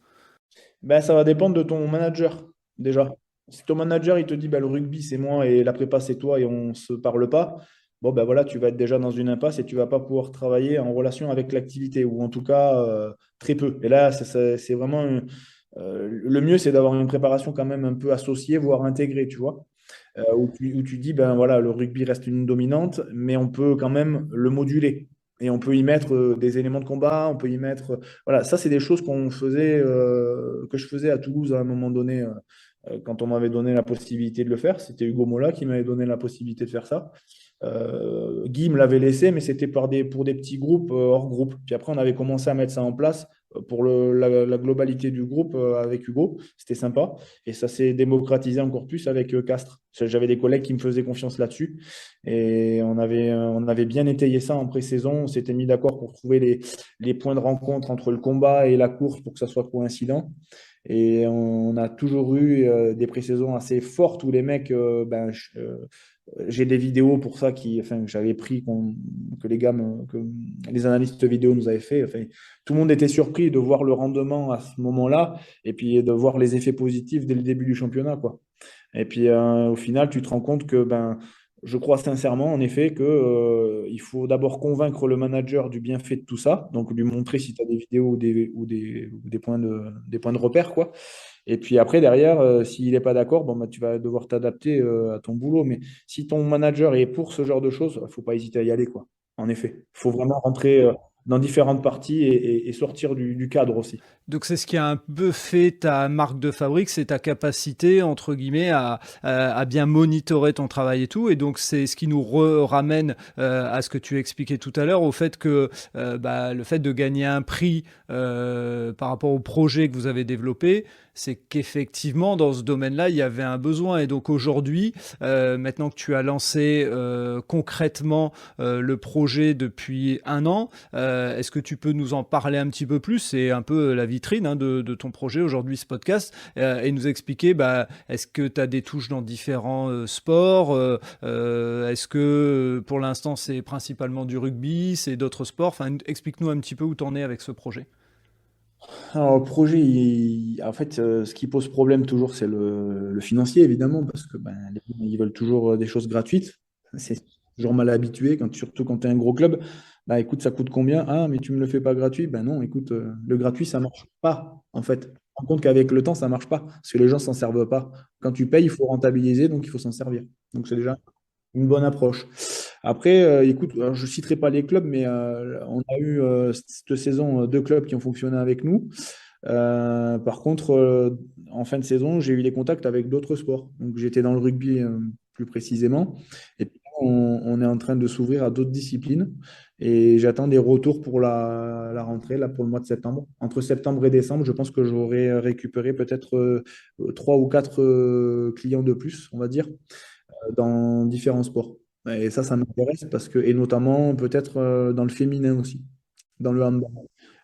Ben, ça va dépendre de ton manager, déjà. Si ton manager, il te dit, ben, le rugby, c'est moi et la prépa, c'est toi et on ne se parle pas, bon, ben voilà, tu vas être déjà dans une impasse et tu vas pas pouvoir travailler en relation avec l'activité, ou en tout cas, très peu. Et là, c'est vraiment... le mieux, c'est d'avoir une préparation quand même un peu associée, voire intégrée, tu vois, où tu dis, ben voilà, le rugby reste une dominante, mais on peut quand même le moduler. Et on peut y mettre des éléments de combat, on peut y mettre. Voilà, ça, c'est des choses que je faisais à Toulouse à un moment donné, quand on m'avait donné la possibilité de le faire. C'était Hugo Mola qui m'avait donné la possibilité de faire ça. Guy me l'avait laissé, mais c'était pour des petits groupes hors groupe. Puis après, on avait commencé à mettre ça en place pour la globalité du groupe avec Hugo. C'était sympa. Et ça s'est démocratisé encore plus avec Castres. J'avais des collègues qui me faisaient confiance là-dessus. Et on avait bien étayé ça en pré-saison. On s'était mis d'accord pour trouver les points de rencontre entre le combat et la course pour que ça soit coïncident. Et on a toujours eu des pré-saisons assez fortes où les mecs, j'ai des vidéos pour ça que j'avais pris, que que les analystes vidéo nous avaient fait. Enfin, tout le monde était surpris de voir le rendement à ce moment-là et puis de voir les effets positifs dès le début du championnat, quoi. Et puis au final, tu te rends compte que je crois sincèrement, en effet, que, il faut d'abord convaincre le manager du bienfait de tout ça, donc lui montrer si tu as des vidéos ou des points de repère, quoi. Et puis après, derrière, s'il n'est pas d'accord, bon, bah, tu vas devoir t'adapter à ton boulot. Mais si ton manager est pour ce genre de choses, il ne faut pas hésiter à y aller, quoi. En effet, il faut vraiment rentrer dans différentes parties et sortir du cadre aussi. Donc c'est ce qui a un peu fait ta marque de fabrique, c'est ta capacité, entre guillemets, à bien monitorer ton travail et tout. Et donc c'est ce qui nous ramène à ce que tu expliquais tout à l'heure, au fait que le fait de gagner un prix par rapport au projet que vous avez développé, c'est qu'effectivement, dans ce domaine-là, il y avait un besoin. Et donc aujourd'hui, maintenant que tu as lancé concrètement le projet depuis un an, est-ce que tu peux nous en parler un petit peu plus? C'est un peu la vitrine de ton projet aujourd'hui, ce podcast, et nous expliquer, est-ce que tu as des touches dans différents sports? Est-ce que pour l'instant, c'est principalement du rugby, c'est d'autres sports? Enfin, explique-nous un petit peu où tu en es avec ce projet. Alors, le projet, en fait, ce qui pose problème toujours, c'est le financier, évidemment, parce que les gens, ils veulent toujours des choses gratuites. C'est toujours mal habitué, surtout quand tu es un gros club. Bah, écoute, ça coûte combien? Ah, mais tu me le fais pas gratuit? Ben non, écoute, le gratuit, ça marche pas, en fait. Tu te rends compte qu'avec le temps, ça marche pas, parce que les gens s'en servent pas. Quand tu payes, il faut rentabiliser, donc il faut s'en servir. Donc c'est déjà une bonne approche. Après, écoute, alors, je ne citerai pas les clubs, mais on a eu cette saison deux clubs qui ont fonctionné avec nous. Par contre, en fin de saison, j'ai eu des contacts avec d'autres sports. Donc, j'étais dans le rugby plus précisément. Et puis, on est en train de s'ouvrir à d'autres disciplines. Et j'attends des retours pour la rentrée, là, pour le mois de septembre. Entre septembre et décembre, je pense que j'aurai récupéré peut-être trois ou quatre clients de plus, on va dire, dans différents sports. Et ça m'intéresse parce que, et notamment peut-être dans le féminin aussi, dans le handball.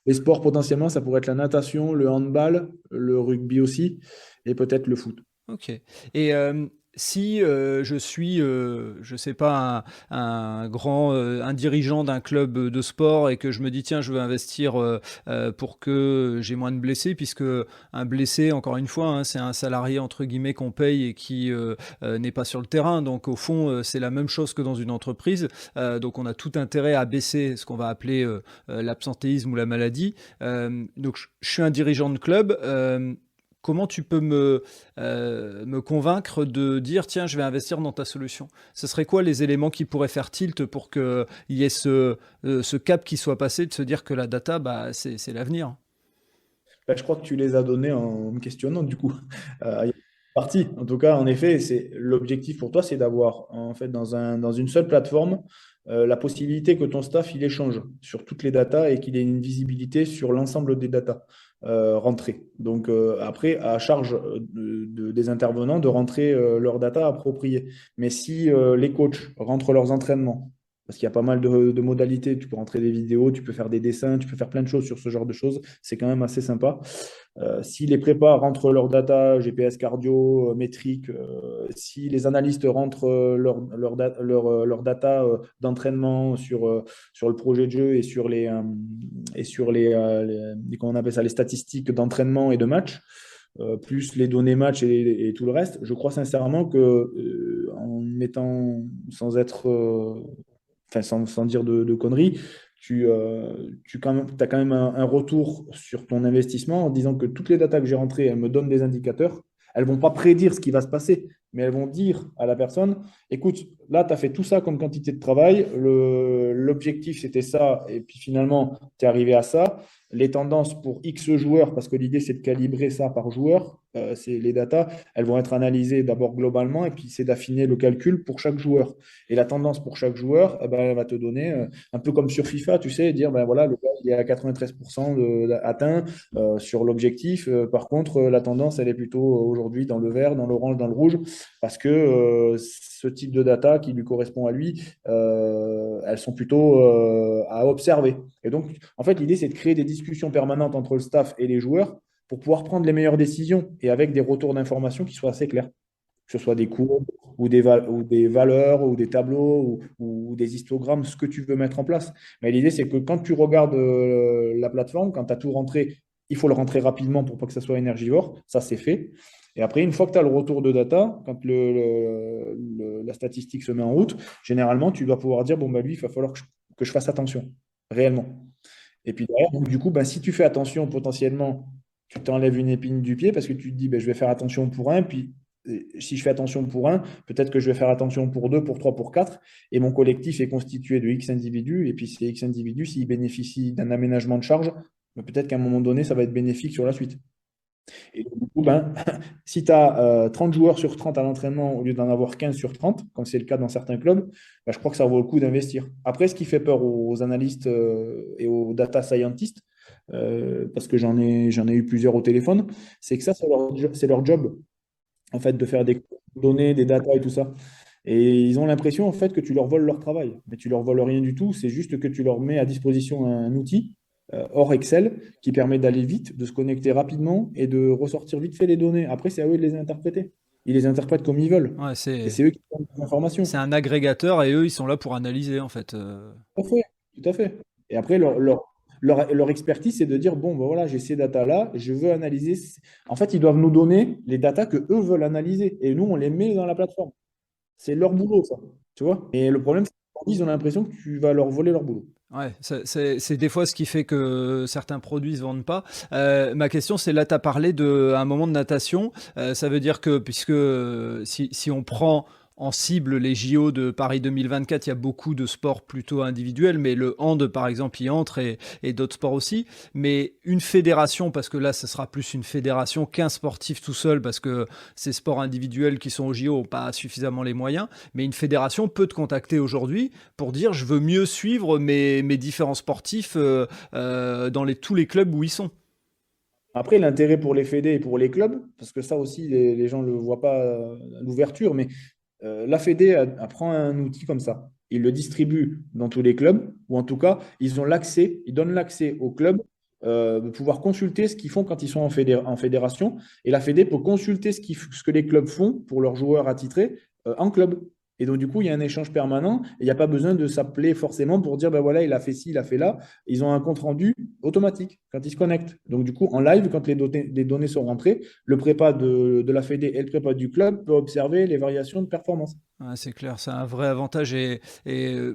Les sports potentiellement, ça pourrait être la natation, le handball, le rugby aussi, et peut-être le foot. Ok. Et si je suis, je sais pas, un dirigeant d'un club de sport et que je me dis, tiens, je veux investir pour que j'ai moins de blessés, puisque un blessé, encore une fois, c'est un salarié entre guillemets qu'on paye et qui n'est pas sur le terrain. Donc au fond, c'est la même chose que dans une entreprise. Donc on a tout intérêt à baisser ce qu'on va appeler l'absentéisme ou la maladie. Donc je suis un dirigeant de club. Comment tu peux me convaincre de dire, tiens, je vais investir dans ta solution? Ce serait quoi les éléments qui pourraient faire tilt pour qu'il y ait ce cap qui soit passé, de se dire que la data, c'est l'avenir? Là, je crois que tu les as donnés en me questionnant, du coup. Il y a une partie. En tout cas, en effet, c'est l'objectif pour toi, c'est d'avoir, en fait, dans une seule plateforme, la possibilité que ton staff, il échange sur toutes les datas et qu'il ait une visibilité sur l'ensemble des datas rentrées. Donc, après, à charge des intervenants de rentrer leurs datas appropriées. Mais si les coachs rentrent leurs entraînements, parce qu'il y a pas mal de modalités, tu peux rentrer des vidéos, tu peux faire des dessins, tu peux faire plein de choses sur ce genre de choses, c'est quand même assez sympa. Si les prépas rentrent leur data, GPS cardio, métrique, si les analystes rentrent leur data d'entraînement sur le projet de jeu et sur comment on appelle ça, les statistiques d'entraînement et de match, plus les données match et tout le reste, je crois sincèrement que en étant sans être enfin sans dire de conneries, as quand même un retour sur ton investissement en disant que toutes les datas que j'ai rentrées, elles me donnent des indicateurs. Elles ne vont pas prédire ce qui va se passer, mais elles vont dire à la personne, écoute, là, tu as fait tout ça comme quantité de travail, l'objectif, c'était ça, et puis finalement, tu es arrivé à ça. Les tendances pour X joueurs, parce que l'idée, c'est de calibrer ça par joueur, c'est les datas, elles vont être analysées d'abord globalement, et puis c'est d'affiner le calcul pour chaque joueur. Et la tendance pour chaque joueur, eh ben, elle va te donner, un peu comme sur FIFA, tu sais, dire, ben voilà, le gars, il est à 93% atteint sur l'objectif. Par contre, la tendance, elle est plutôt aujourd'hui dans le vert, dans l'orange, dans le rouge, parce que ce type de data qui lui correspond à lui, elles sont plutôt à observer. Et donc, en fait, l'idée, c'est de créer des discussions permanentes entre le staff et les joueurs pour pouvoir prendre les meilleures décisions et avec des retours d'informations qui soient assez clairs, que ce soit des courbes ou des valeurs ou des tableaux ou des histogrammes, ce que tu veux mettre en place. Mais l'idée, c'est que quand tu regardes la plateforme, quand tu as tout rentré, il faut le rentrer rapidement pour pas que ça soit énergivore. Ça, c'est fait. Et après, une fois que tu as le retour de data, quand la statistique se met en route, généralement, tu dois pouvoir dire, bon, bah, lui, il va falloir que je fasse attention, réellement. Et puis derrière, donc, du coup, bah, si tu fais attention, potentiellement, tu t'enlèves une épine du pied parce que tu te dis, bah, je vais faire attention pour un, puis si je fais attention pour un, peut-être que je vais faire attention pour deux, pour trois, pour quatre, et mon collectif est constitué de X individus, et puis ces X individus, s'ils bénéficient d'un aménagement de charge, bah, peut-être qu'à un moment donné, ça va être bénéfique sur la suite. Et donc, du coup, ben, si tu as 30 joueurs sur 30 à l'entraînement au lieu d'en avoir 15 sur 30, comme c'est le cas dans certains clubs, ben, je crois que ça vaut le coup d'investir. Après, ce qui fait peur aux analystes et aux data scientists, parce que j'en ai eu plusieurs au téléphone, c'est que ça, c'est leur job, en fait, de faire des données, des data et tout ça. Et ils ont l'impression, en fait, que tu leur voles leur travail. Mais tu leur voles rien du tout. C'est juste que tu leur mets à disposition un outil hors Excel qui permet d'aller vite, de se connecter rapidement et de ressortir vite fait les données. Après, c'est à eux de les interpréter. Ils les interprètent comme ils veulent. Ouais, Et c'est eux qui donnent les c'est informations. un agrégateur et eux, ils sont là pour analyser, en fait. Tout à fait. Tout à fait. Et après, leur expertise, c'est de dire, bon, ben voilà, j'ai ces datas-là, je veux analyser. En fait, ils doivent nous donner les datas que eux veulent analyser. Et nous, on les met dans la plateforme. C'est leur boulot, ça. Tu vois? Et le problème, c'est qu'ils ont l'impression que tu vas leur voler leur boulot. Ouais, c'est des fois ce qui fait que certains produits se vendent pas. Ma question, c'est là, tu as parlé de un moment de natation. Ça veut dire que puisque si on prend en cible les JO de Paris 2024, il y a beaucoup de sports plutôt individuels, mais le hand, par exemple, y entre et d'autres sports aussi. Mais une fédération, parce que là, ce sera plus une fédération qu'un sportif tout seul, parce que ces sports individuels qui sont aux JO n'ont pas suffisamment les moyens. Mais une fédération peut te contacter aujourd'hui pour dire je veux mieux suivre mes différents sportifs dans tous les clubs où ils sont. Après, l'intérêt pour les fédés et pour les clubs, parce que ça aussi, les gens ne le voient pas à l'ouverture, mais la fédé prend un outil comme ça. Ils le distribuent dans tous les clubs, ou en tout cas, ils ont l'accès, ils donnent l'accès aux clubs de pouvoir consulter ce qu'ils font quand ils sont en fédération. Et la fédé peut consulter ce que les clubs font pour leurs joueurs attitrés en club. Et donc, du coup, il y a un échange permanent et il n'y a pas besoin de s'appeler forcément pour dire, ben voilà, il a fait ci, il a fait là. Ils ont un compte rendu automatique quand ils se connectent. Donc, du coup, en live, quand les données sont rentrées, le prépa de la Fédé et le prépa du club peut observer les variations de performance. Ouais, c'est clair, c'est un vrai avantage et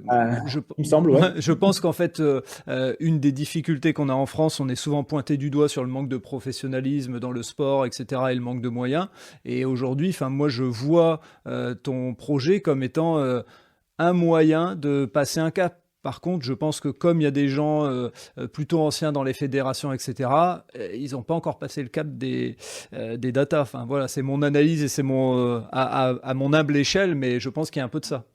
Ah, je, il me semble, ouais. je pense qu'en fait, une des difficultés qu'on a en France, on est souvent pointé du doigt sur le manque de professionnalisme dans le sport, etc., et le manque de moyens. Et aujourd'hui, enfin, moi, je vois ton projet comme étant un moyen de passer un cap. Par contre, je pense que comme il y a des gens plutôt anciens dans les fédérations, etc., ils n'ont pas encore passé le cap des datas. Enfin, voilà, c'est mon analyse et c'est à mon humble échelle, mais je pense qu'il y a un peu de ça.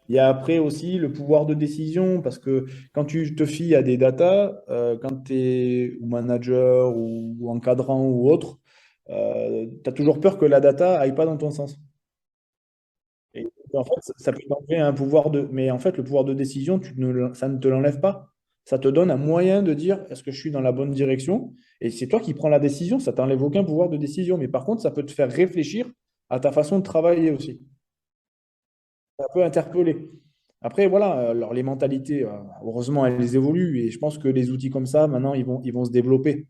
Il y a après aussi le pouvoir de décision, parce que quand tu te fies à des datas, quand tu es ou manager ou encadrant ou autre, tu as toujours peur que la data aille pas dans ton sens. Et en fait, ça peut t'enlever un pouvoir de. Mais en fait, le pouvoir de décision, ça ne te l'enlève pas. Ça te donne un moyen de dire est-ce que je suis dans la bonne direction? Et c'est toi qui prends la décision, ça t'enlève aucun pouvoir de décision. Mais par contre, ça peut te faire réfléchir à ta façon de travailler aussi. Ça peut interpeller. Après, voilà, alors les mentalités, heureusement, elles évoluent. Et je pense que les outils comme ça, maintenant, ils vont se développer.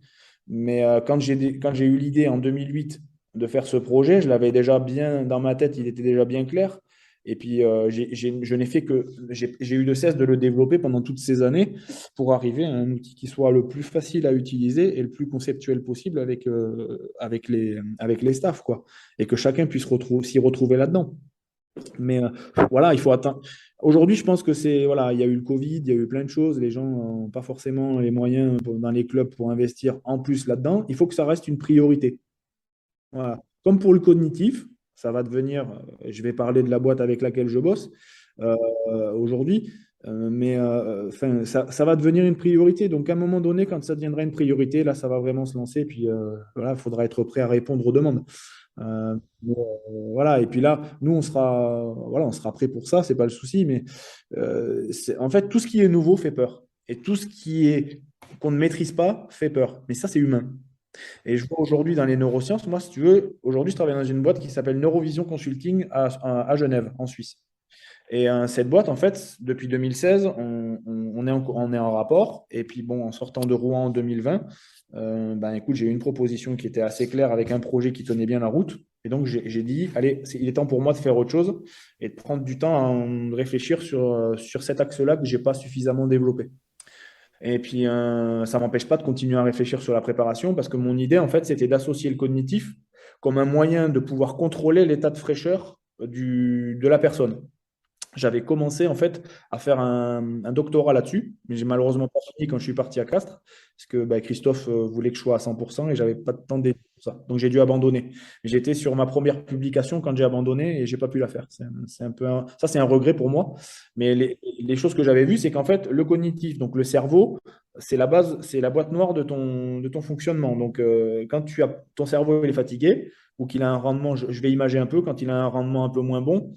Mais quand j'ai eu l'idée en 2008 de faire ce projet, je l'avais déjà bien dans ma tête, il était déjà bien clair. Et puis, je n'ai fait que, j'ai eu de cesse de le développer pendant toutes ces années pour arriver à un outil qui soit le plus facile à utiliser et le plus conceptuel possible avec les staffs, quoi. Et que chacun puisse s'y retrouver là-dedans. Mais voilà, il faut atteindre. Aujourd'hui, je pense que voilà, il y a eu le Covid, il y a eu plein de choses. Les gens n'ont pas forcément les moyens dans les clubs pour investir en plus là-dedans. Il faut que ça reste une priorité. Voilà. Comme pour le cognitif, ça va devenir, je vais parler de la boîte avec laquelle je bosse euh, aujourd'hui, mais enfin, ça va devenir une priorité. Donc, à un moment donné, quand ça deviendra une priorité, là, ça va vraiment se lancer. Puis, voilà, il faudra être prêt à répondre aux demandes. Mais, voilà. Et puis là, nous, voilà, on sera prêt pour ça, c'est pas le souci. Mais en fait, tout ce qui est nouveau fait peur. Et tout ce qui est qu'on ne maîtrise pas fait peur. Mais ça, c'est humain. Et je vois aujourd'hui dans les neurosciences, moi, si tu veux, aujourd'hui, je travaille dans une boîte qui s'appelle Neurovision Consulting à Genève, en Suisse. Et cette boîte, en fait, depuis 2016, on est en rapport. Et puis, bon, en sortant de Rouen en 2020, ben, écoute, j'ai eu une proposition qui était assez claire avec un projet qui tenait bien la route. Et donc, j'ai dit, allez, il est temps pour moi de faire autre chose et de prendre du temps à réfléchir sur cet axe-là que je n'ai pas suffisamment développé. Et puis, ça ne m'empêche pas de continuer à réfléchir sur la préparation parce que mon idée, en fait, c'était d'associer le cognitif comme un moyen de pouvoir contrôler l'état de fraîcheur de la personne. J'avais commencé en fait à faire un doctorat là-dessus, mais j'ai malheureusement pas fini quand je suis parti à Castres, parce que bah, Christophe voulait que je sois à 100% et j'avais pas de temps dédié pour ça. Donc j'ai dû abandonner. J'étais sur ma première publication quand j'ai abandonné et j'ai pas pu la faire. C'est un peu ça, c'est un regret pour moi. Mais les choses que j'avais vues, c'est qu'en fait, le cognitif, donc le cerveau, c'est la base, c'est la boîte noire de ton fonctionnement. Donc quand ton cerveau il est fatigué ou qu'il a un rendement, je vais imager un peu, quand il a un rendement un peu moins bon,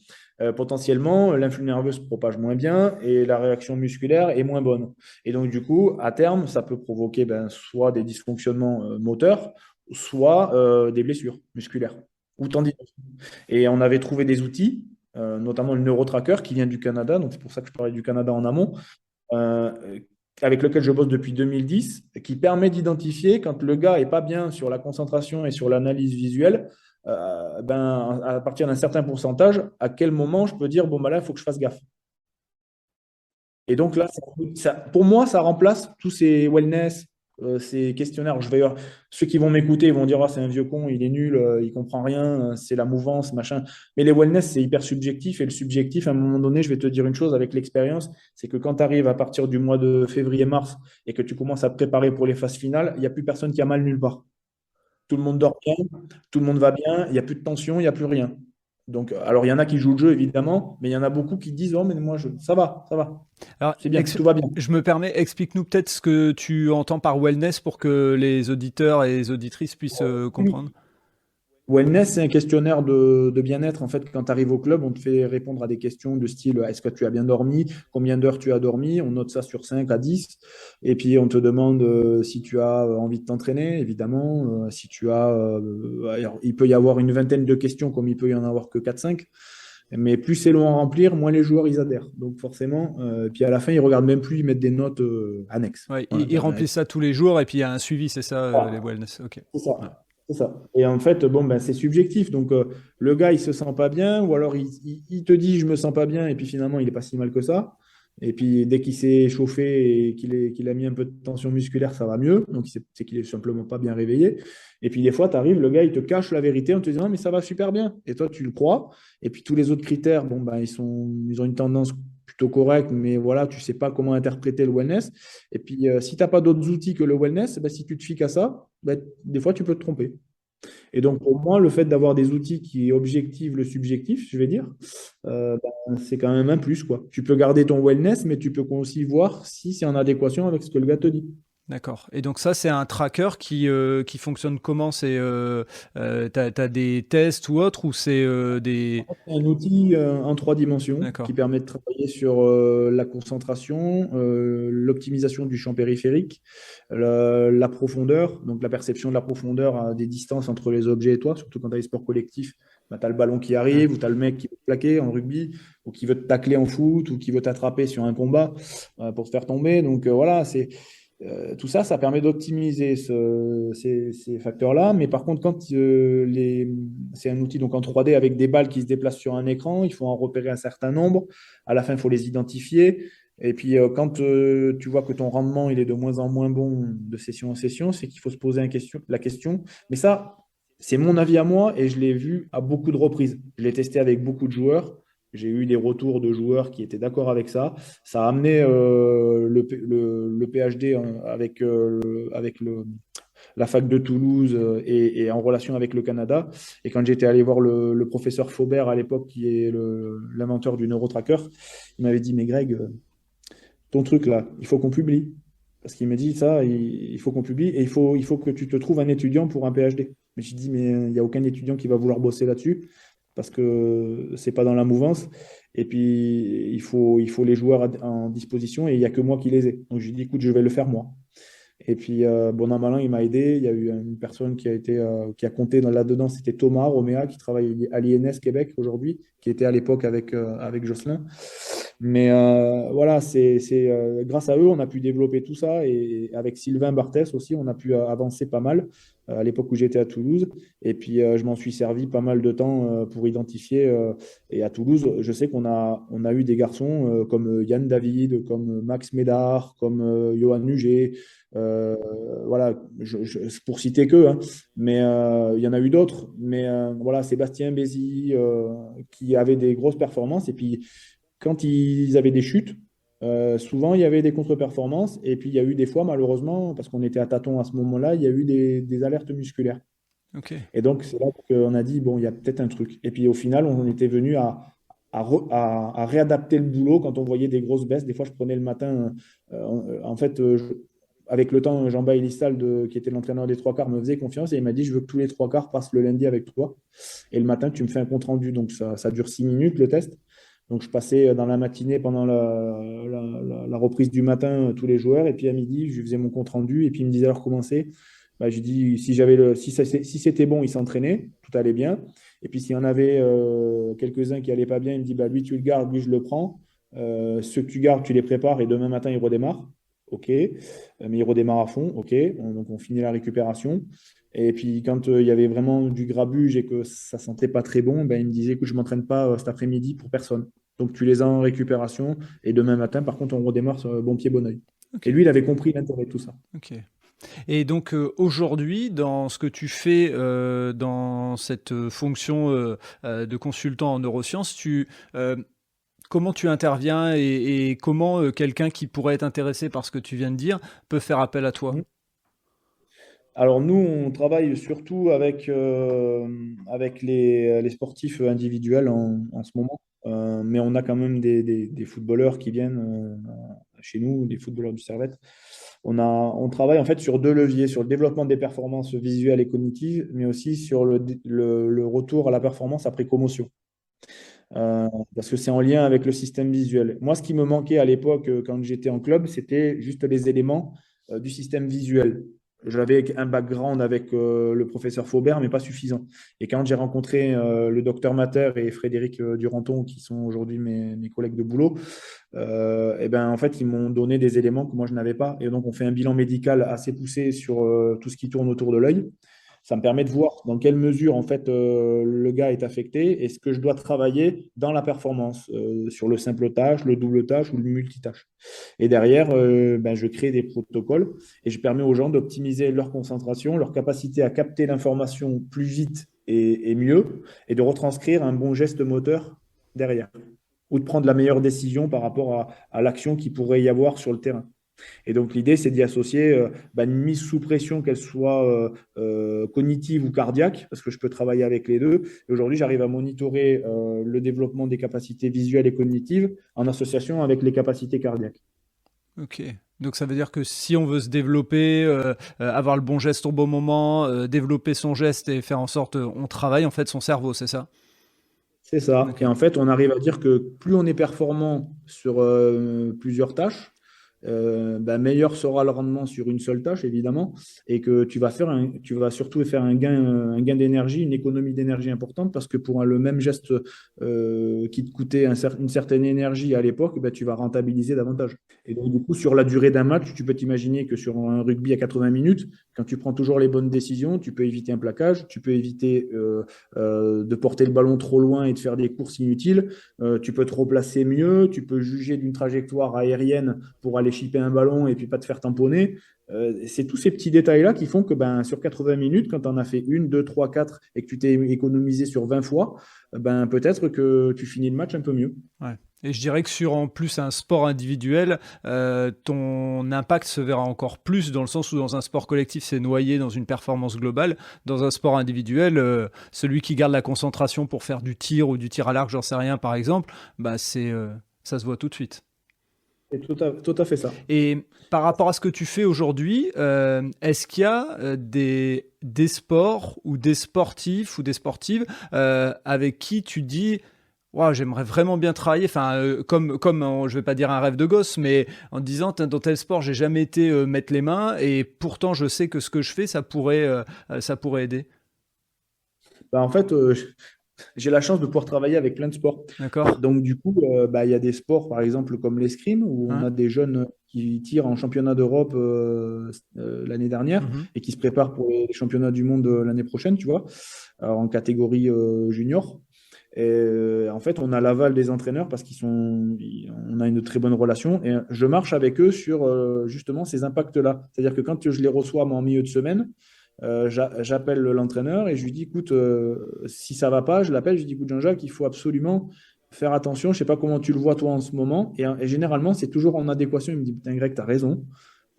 potentiellement, l'influx nerveux se propage moins bien et la réaction musculaire est moins bonne. Et donc, du coup, à terme, ça peut provoquer soit des dysfonctionnements moteurs, soit des blessures musculaires ou tendineuses. Et on avait trouvé des outils, notamment le NeuroTracker qui vient du Canada, donc c'est pour ça que je parlais du Canada en amont, euh, avec lequel je bosse depuis 2010, qui permet d'identifier quand le gars est pas bien sur la concentration et sur l'analyse visuelle, ben, à partir d'un certain pourcentage, à quel moment je peux dire, bon, ben là, il faut que je fasse gaffe. Et donc là, pour moi, ça remplace tous ces wellness, ces questionnaires. Ceux qui vont m'écouter, ils vont dire, ah, c'est un vieux con, il est nul, il comprend rien, c'est la mouvance, machin. Mais les wellness, c'est hyper subjectif. Et le subjectif, à un moment donné, je vais te dire une chose avec l'expérience, c'est que quand tu arrives à partir du mois de février-mars et que tu commences à te préparer pour les phases finales, il n'y a plus personne qui a mal nulle part. Tout le monde dort bien, tout le monde va bien, il n'y a plus de tension, il n'y a plus rien. Donc, alors, il y en a qui jouent le jeu, évidemment, mais il y en a beaucoup qui disent, oh, mais moi, ça va, Alors, c'est bien, tout va bien. je me permets, explique-nous peut-être ce que tu entends par wellness pour que les auditeurs et les auditrices puissent Oui. comprendre. Wellness, c'est un questionnaire de bien-être. En fait, quand tu arrives au club, on te fait répondre à des questions de style est-ce que tu as bien dormi? Combien d'heures tu as dormi? On note ça sur 5 à 10. Et puis, on te demande si tu as envie de t'entraîner, évidemment. Si tu as. Alors, il peut y avoir une vingtaine de questions, comme il peut y en avoir que 4-5. Mais plus c'est long à remplir, moins les joueurs ils adhèrent. Donc, forcément. Puis à la fin, ils regardent même plus, ils mettent des notes annexes. Ouais, Voilà, ils remplissent ça tous les jours et puis il y a un suivi, c'est ça, les voilà. wellness. Ok. C'est ça. Ouais. C'est ça. Et en fait, bon, ben, c'est subjectif. Donc, le gars, il se sent pas bien, ou alors il te dit, je me sens pas bien, et puis finalement, il est pas si mal que ça. Et puis, dès qu'il s'est chauffé et qu'il a mis un peu de tension musculaire, ça va mieux. Donc, c'est qu'il est simplement pas bien réveillé. Et puis, des fois, tu arrives, le gars, il te cache la vérité en te disant, non, mais ça va super bien. Et toi, tu le crois. Et puis, tous les autres critères, bon, ben, ils ont une tendance plutôt correcte, mais voilà, tu sais pas comment interpréter le wellness. Et puis, si tu n'as pas d'autres outils que le wellness, ben, si tu te fies à ça, ben, des fois, tu peux te tromper. Et donc, pour moi, le fait d'avoir des outils qui objectivent le subjectif, je vais dire, ben, c'est quand même un plus, quoi. Tu peux garder ton wellness, mais tu peux aussi voir si c'est en adéquation avec ce que le gars te dit. D'accord. Et donc ça, c'est un tracker qui fonctionne comment? T'as des tests ou autre ou c'est des... C'est un outil en 3 dimensions D'accord. qui permet de travailler sur la concentration, l'optimisation du champ périphérique, la profondeur, donc la perception de la profondeur des distances entre les objets et toi, surtout quand tu as les sports collectifs. Tu as le ballon qui Ouais. arrive, ou tu as le mec qui veut te plaquer en rugby, ou qui veut te tacler en foot, ou qui veut t'attraper sur un combat pour te faire tomber. Donc voilà, Tout ça, ça permet d'optimiser ces facteurs-là. Mais par contre, quand c'est un outil donc en 3D avec des balles qui se déplacent sur un écran, il faut en repérer un certain nombre. À la fin, il faut les identifier. Et puis, quand tu vois que ton rendement il est de moins en moins bon de session en session, c'est qu'il faut se poser la question. Mais ça, c'est mon avis à moi et je l'ai vu à beaucoup de reprises. Je l'ai testé avec beaucoup de joueurs. J'ai eu des retours de joueurs qui étaient d'accord avec ça. Ça a amené le PhD avec la fac de Toulouse et en relation avec le Canada. Et quand j'étais allé voir le professeur Faubert à l'époque, qui est l'inventeur du neurotracker, il m'avait dit, mais Greg, ton truc là, il faut qu'on publie. Parce qu'il m'a dit ça, il faut qu'on publie et il faut que tu te trouves un étudiant pour un PhD. Mais j'ai dit, mais il n'y a aucun étudiant qui va vouloir bosser là-dessus parce que c'est pas dans la mouvance. Et puis, il faut les joueurs en disposition et il n'y a que moi qui les ai. Donc, j'ai dit, écoute, je vais le faire moi. Et puis, bon an, mal an, il m'a aidé. Il y a eu une personne qui a compté là-dedans, c'était Thomas Roméa, qui travaille à l'INS Québec aujourd'hui, qui était à l'époque avec Jocelyn. Mais voilà, c'est grâce à eux, on a pu développer tout ça. Et avec Sylvain Barthès aussi, on a pu avancer pas mal à l'époque où j'étais à Toulouse. Et puis, je m'en suis servi pas mal de temps pour identifier. Et à Toulouse, je sais qu'on a eu des garçons comme Yann David, comme Max Médard, comme Johan Huget. Voilà, pour citer que, hein. Mais il y en a eu d'autres. Mais voilà, Sébastien Bézi, qui avait des grosses performances. Et puis, quand ils avaient des chutes, souvent il y avait des contre-performances. Et puis, il y a eu des fois, malheureusement, parce qu'on était à tâtons à ce moment-là, il y a eu des alertes musculaires. Ok. Et donc, c'est là qu'on a dit, bon, il y a peut-être un truc. Et puis, au final, on était venu à réadapter le boulot quand on voyait des grosses baisses. Des fois, je prenais le matin, en fait, avec le temps, Jean-Baptiste Elistal, qui était l'entraîneur des trois quarts, me faisait confiance et il m'a dit, je veux que tous les trois quarts passent le lundi avec toi. Et le matin, tu me fais un compte rendu. Donc, ça dure 6 minutes, le test. Donc, je passais dans la matinée pendant la reprise du matin tous les joueurs. Et puis, à midi, je lui faisais mon compte rendu. Et puis, il me disait alors comment c'est. Bah, je dis, si c'était bon, il s'entraînait, tout allait bien. Et puis, s'il y en avait quelques-uns qui n'allaient pas bien, il me dit, bah, lui, tu le gardes, lui, je le prends. Ceux que tu gardes, tu les prépares et demain matin, ils redémarrent. OK. Mais ils redémarrent à fond. OK. Donc, on finit la récupération. Et puis, quand il y avait vraiment du grabuge et que ça sentait pas très bon, ben, il me disait, écoute, je ne m'entraîne pas cet après-midi pour personne. Donc, tu les as en récupération. Et demain matin, par contre, on redémarre sur bon pied, bon oeil. Ok. Et lui, il avait compris l'intérêt de tout ça. Ok. Et donc aujourd'hui, dans ce que tu fais dans cette fonction de consultant en neurosciences, comment tu interviens et comment quelqu'un qui pourrait être intéressé par ce que tu viens de dire peut faire appel à toi? Alors nous, on travaille surtout avec les sportifs individuels en ce moment. Mais on a quand même des footballeurs qui viennent chez nous, des footballeurs du Servette. On travaille en fait sur deux leviers, sur le développement des performances visuelles et cognitives, mais aussi sur le retour à la performance après commotion. Parce que c'est en lien avec le système visuel. Moi, ce qui me manquait à l'époque, quand j'étais en club, c'était juste les éléments du système visuel. J'avais un background avec le professeur Faubert, mais pas suffisant. Et quand j'ai rencontré le docteur Mater et Frédéric Duranton, qui sont aujourd'hui mes collègues de boulot, et ben, en fait, ils m'ont donné des éléments que moi, je n'avais pas. Et donc, on fait un bilan médical assez poussé sur tout ce qui tourne autour de l'œil. Ça me permet de voir dans quelle mesure en fait le gars est affecté et ce que je dois travailler dans la performance sur le simple tâche, le double tâche ou le multitâche. Et derrière, ben, je crée des protocoles et je permets aux gens d'optimiser leur concentration, leur capacité à capter l'information plus vite et mieux et de retranscrire un bon geste moteur derrière ou de prendre la meilleure décision par rapport à l'action qu'il pourrait y avoir sur le terrain. Et donc, l'idée, c'est d'y associer une mise sous pression, qu'elle soit cognitive ou cardiaque, parce que je peux travailler avec les deux. Et aujourd'hui, j'arrive à monitorer le développement des capacités visuelles et cognitives en association avec les capacités cardiaques. Ok. Donc ça veut dire que si on veut se développer, avoir le bon geste au bon moment, développer son geste et faire en sorte, on travaille en fait son cerveau, c'est ça? C'est ça. Ok. Et en fait, on arrive à dire que plus on est performant sur plusieurs tâches, meilleur sera le rendement sur une seule tâche, évidemment, et que tu vas surtout faire un gain d'énergie, une économie d'énergie importante, parce que pour le même geste qui te coûtait une certaine énergie à l'époque, ben, tu vas rentabiliser davantage. Et donc, du coup, sur la durée d'un match, tu peux t'imaginer que sur un rugby à 80 minutes, quand tu prends toujours les bonnes décisions, tu peux éviter un plaquage, tu peux éviter de porter le ballon trop loin et de faire des courses inutiles, tu peux te replacer mieux, tu peux juger d'une trajectoire aérienne pour aller chipper un ballon et puis pas te faire tamponner. C'est tous ces petits détails-là qui font que sur 80 minutes, quand tu en as fait une, deux, trois, quatre et que tu t'es économisé sur 20 fois, peut-être que tu finis le match un peu mieux. Ouais. Et je dirais que sur en plus un sport individuel, ton impact se verra encore plus dans le sens où dans un sport collectif, c'est noyé dans une performance globale. Dans un sport individuel, celui qui garde la concentration pour faire du tir ou du tir à l'arc, j'en sais rien par exemple, ça se voit tout de suite. C'est tout à fait ça. Et par rapport à ce que tu fais aujourd'hui, est-ce qu'il y a des sports ou des sportifs ou des sportives avec qui tu dis wow, j'aimerais vraiment bien travailler, enfin, je vais pas dire un rêve de gosse, mais en te disant, dans tel sport, j'ai jamais été mettre les mains, et pourtant, je sais que ce que je fais, ça pourrait aider. En fait, j'ai la chance de pouvoir travailler avec plein de sports. D'accord? Donc, du coup, il y a des sports, par exemple, comme l'escrime, où on Hein. a des jeunes qui tirent en championnat d'Europe l'année dernière Mhm. et qui se préparent pour les championnats du monde l'année prochaine, tu vois, en catégorie junior. Et en fait, on a l'aval des entraîneurs parce on a une très bonne relation et je marche avec eux sur justement ces impacts-là. C'est-à-dire que quand je les reçois moi, en milieu de semaine, j'appelle l'entraîneur et je lui dis, écoute, si ça va pas, je l'appelle, je lui dis, écoute Jean-Jacques, il faut absolument faire attention. Je sais pas comment tu le vois toi en ce moment. Et généralement, c'est toujours en adéquation. Il me dit, putain Greg, tu as raison.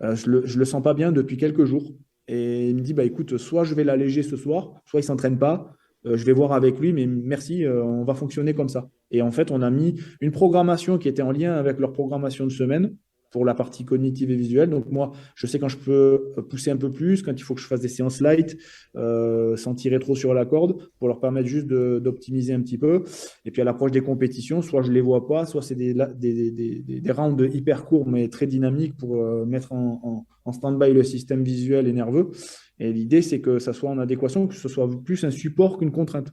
Je le sens pas bien depuis quelques jours. Et il me dit, écoute, soit je vais l'alléger ce soir, soit il s'entraîne pas. Je vais voir avec lui, mais merci, on va fonctionner comme ça. Et en fait, on a mis une programmation qui était en lien avec leur programmation de semaine pour la partie cognitive et visuelle. Donc moi, je sais quand je peux pousser un peu plus, quand il faut que je fasse des séances light, sans tirer trop sur la corde, pour leur permettre juste d'optimiser un petit peu. Et puis à l'approche des compétitions, soit je ne les vois pas, soit c'est des rounds hyper courts, mais très dynamiques pour mettre en stand-by le système visuel et nerveux. Et l'idée, c'est que ça soit en adéquation, que ce soit plus un support qu'une contrainte.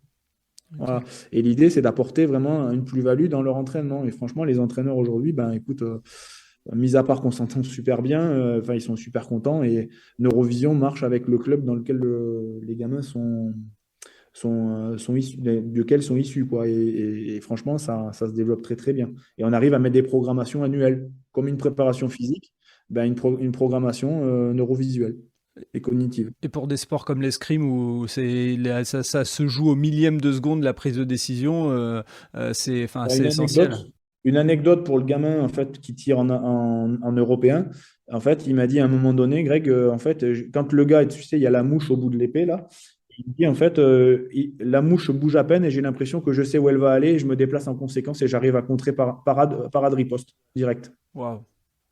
Okay. Voilà. Et l'idée, c'est d'apporter vraiment une plus-value dans leur entraînement. Et franchement, les entraîneurs aujourd'hui, écoute, mis à part qu'on s'entend super bien, ils sont super contents. Et Neurovision marche avec le club dans lequel les gamins sont issus, duquel sont issus, quoi. Et franchement, ça se développe très, très bien. Et on arrive à mettre des programmations annuelles, comme une préparation physique, une programmation neurovisuelle et cognitive. Et pour des sports comme l'escrime où ça se joue au millième de seconde la prise de décision, c'est Une essentiel. anecdote, une anecdote pour le gamin en fait, qui tire en européen. En fait, il m'a dit à un moment donné, Greg, en fait, quand le gars, tu sais, il y a la mouche au bout de l'épée, là, il me dit, en fait, la mouche bouge à peine et j'ai l'impression que je sais où elle va aller et je me déplace en conséquence et j'arrive à contrer parade riposte direct. Waouh.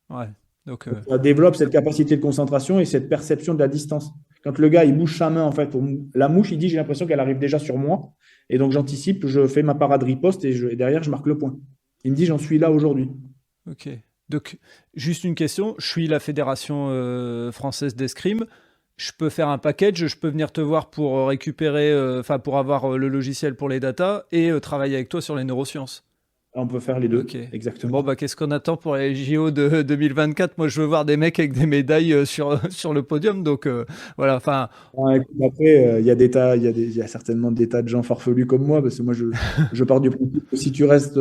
Ouais. Donc, Ça développe cette capacité de concentration et cette perception de la distance. Quand le gars, il bouge sa main, en fait, la mouche, il dit, j'ai l'impression qu'elle arrive déjà sur moi. Et donc, j'anticipe, je fais ma parade riposte et derrière, je marque le point. Il me dit, j'en suis là aujourd'hui. ok. Donc, juste une question. Je suis la fédération française d'escrime. Je peux faire un package, je peux venir te voir pour récupérer, pour avoir le logiciel pour les datas et travailler avec toi sur les neurosciences. On peut faire les deux, Ok. Bon, exactement. qu'est-ce qu'on attend pour les JO de 2024? Moi, je veux voir des mecs avec des médailles sur le podium. Donc, voilà. Enfin, Ouais, écoute, après, il y a des tas, il y a certainement des tas de gens farfelus comme moi, parce que moi, je pars du principe que si tu restes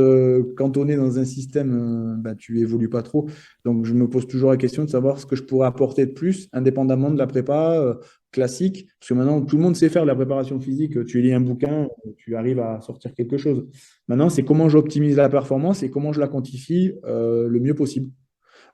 cantonné dans un système, tu évolues pas trop. Donc, je me pose toujours la question de savoir ce que je pourrais apporter de plus, indépendamment de la prépa classique. Parce que maintenant, tout le monde sait faire de la préparation physique. Tu lis un bouquin, tu arrives à sortir quelque chose. Maintenant, c'est comment j'optimise la performance et comment je la quantifie le mieux possible.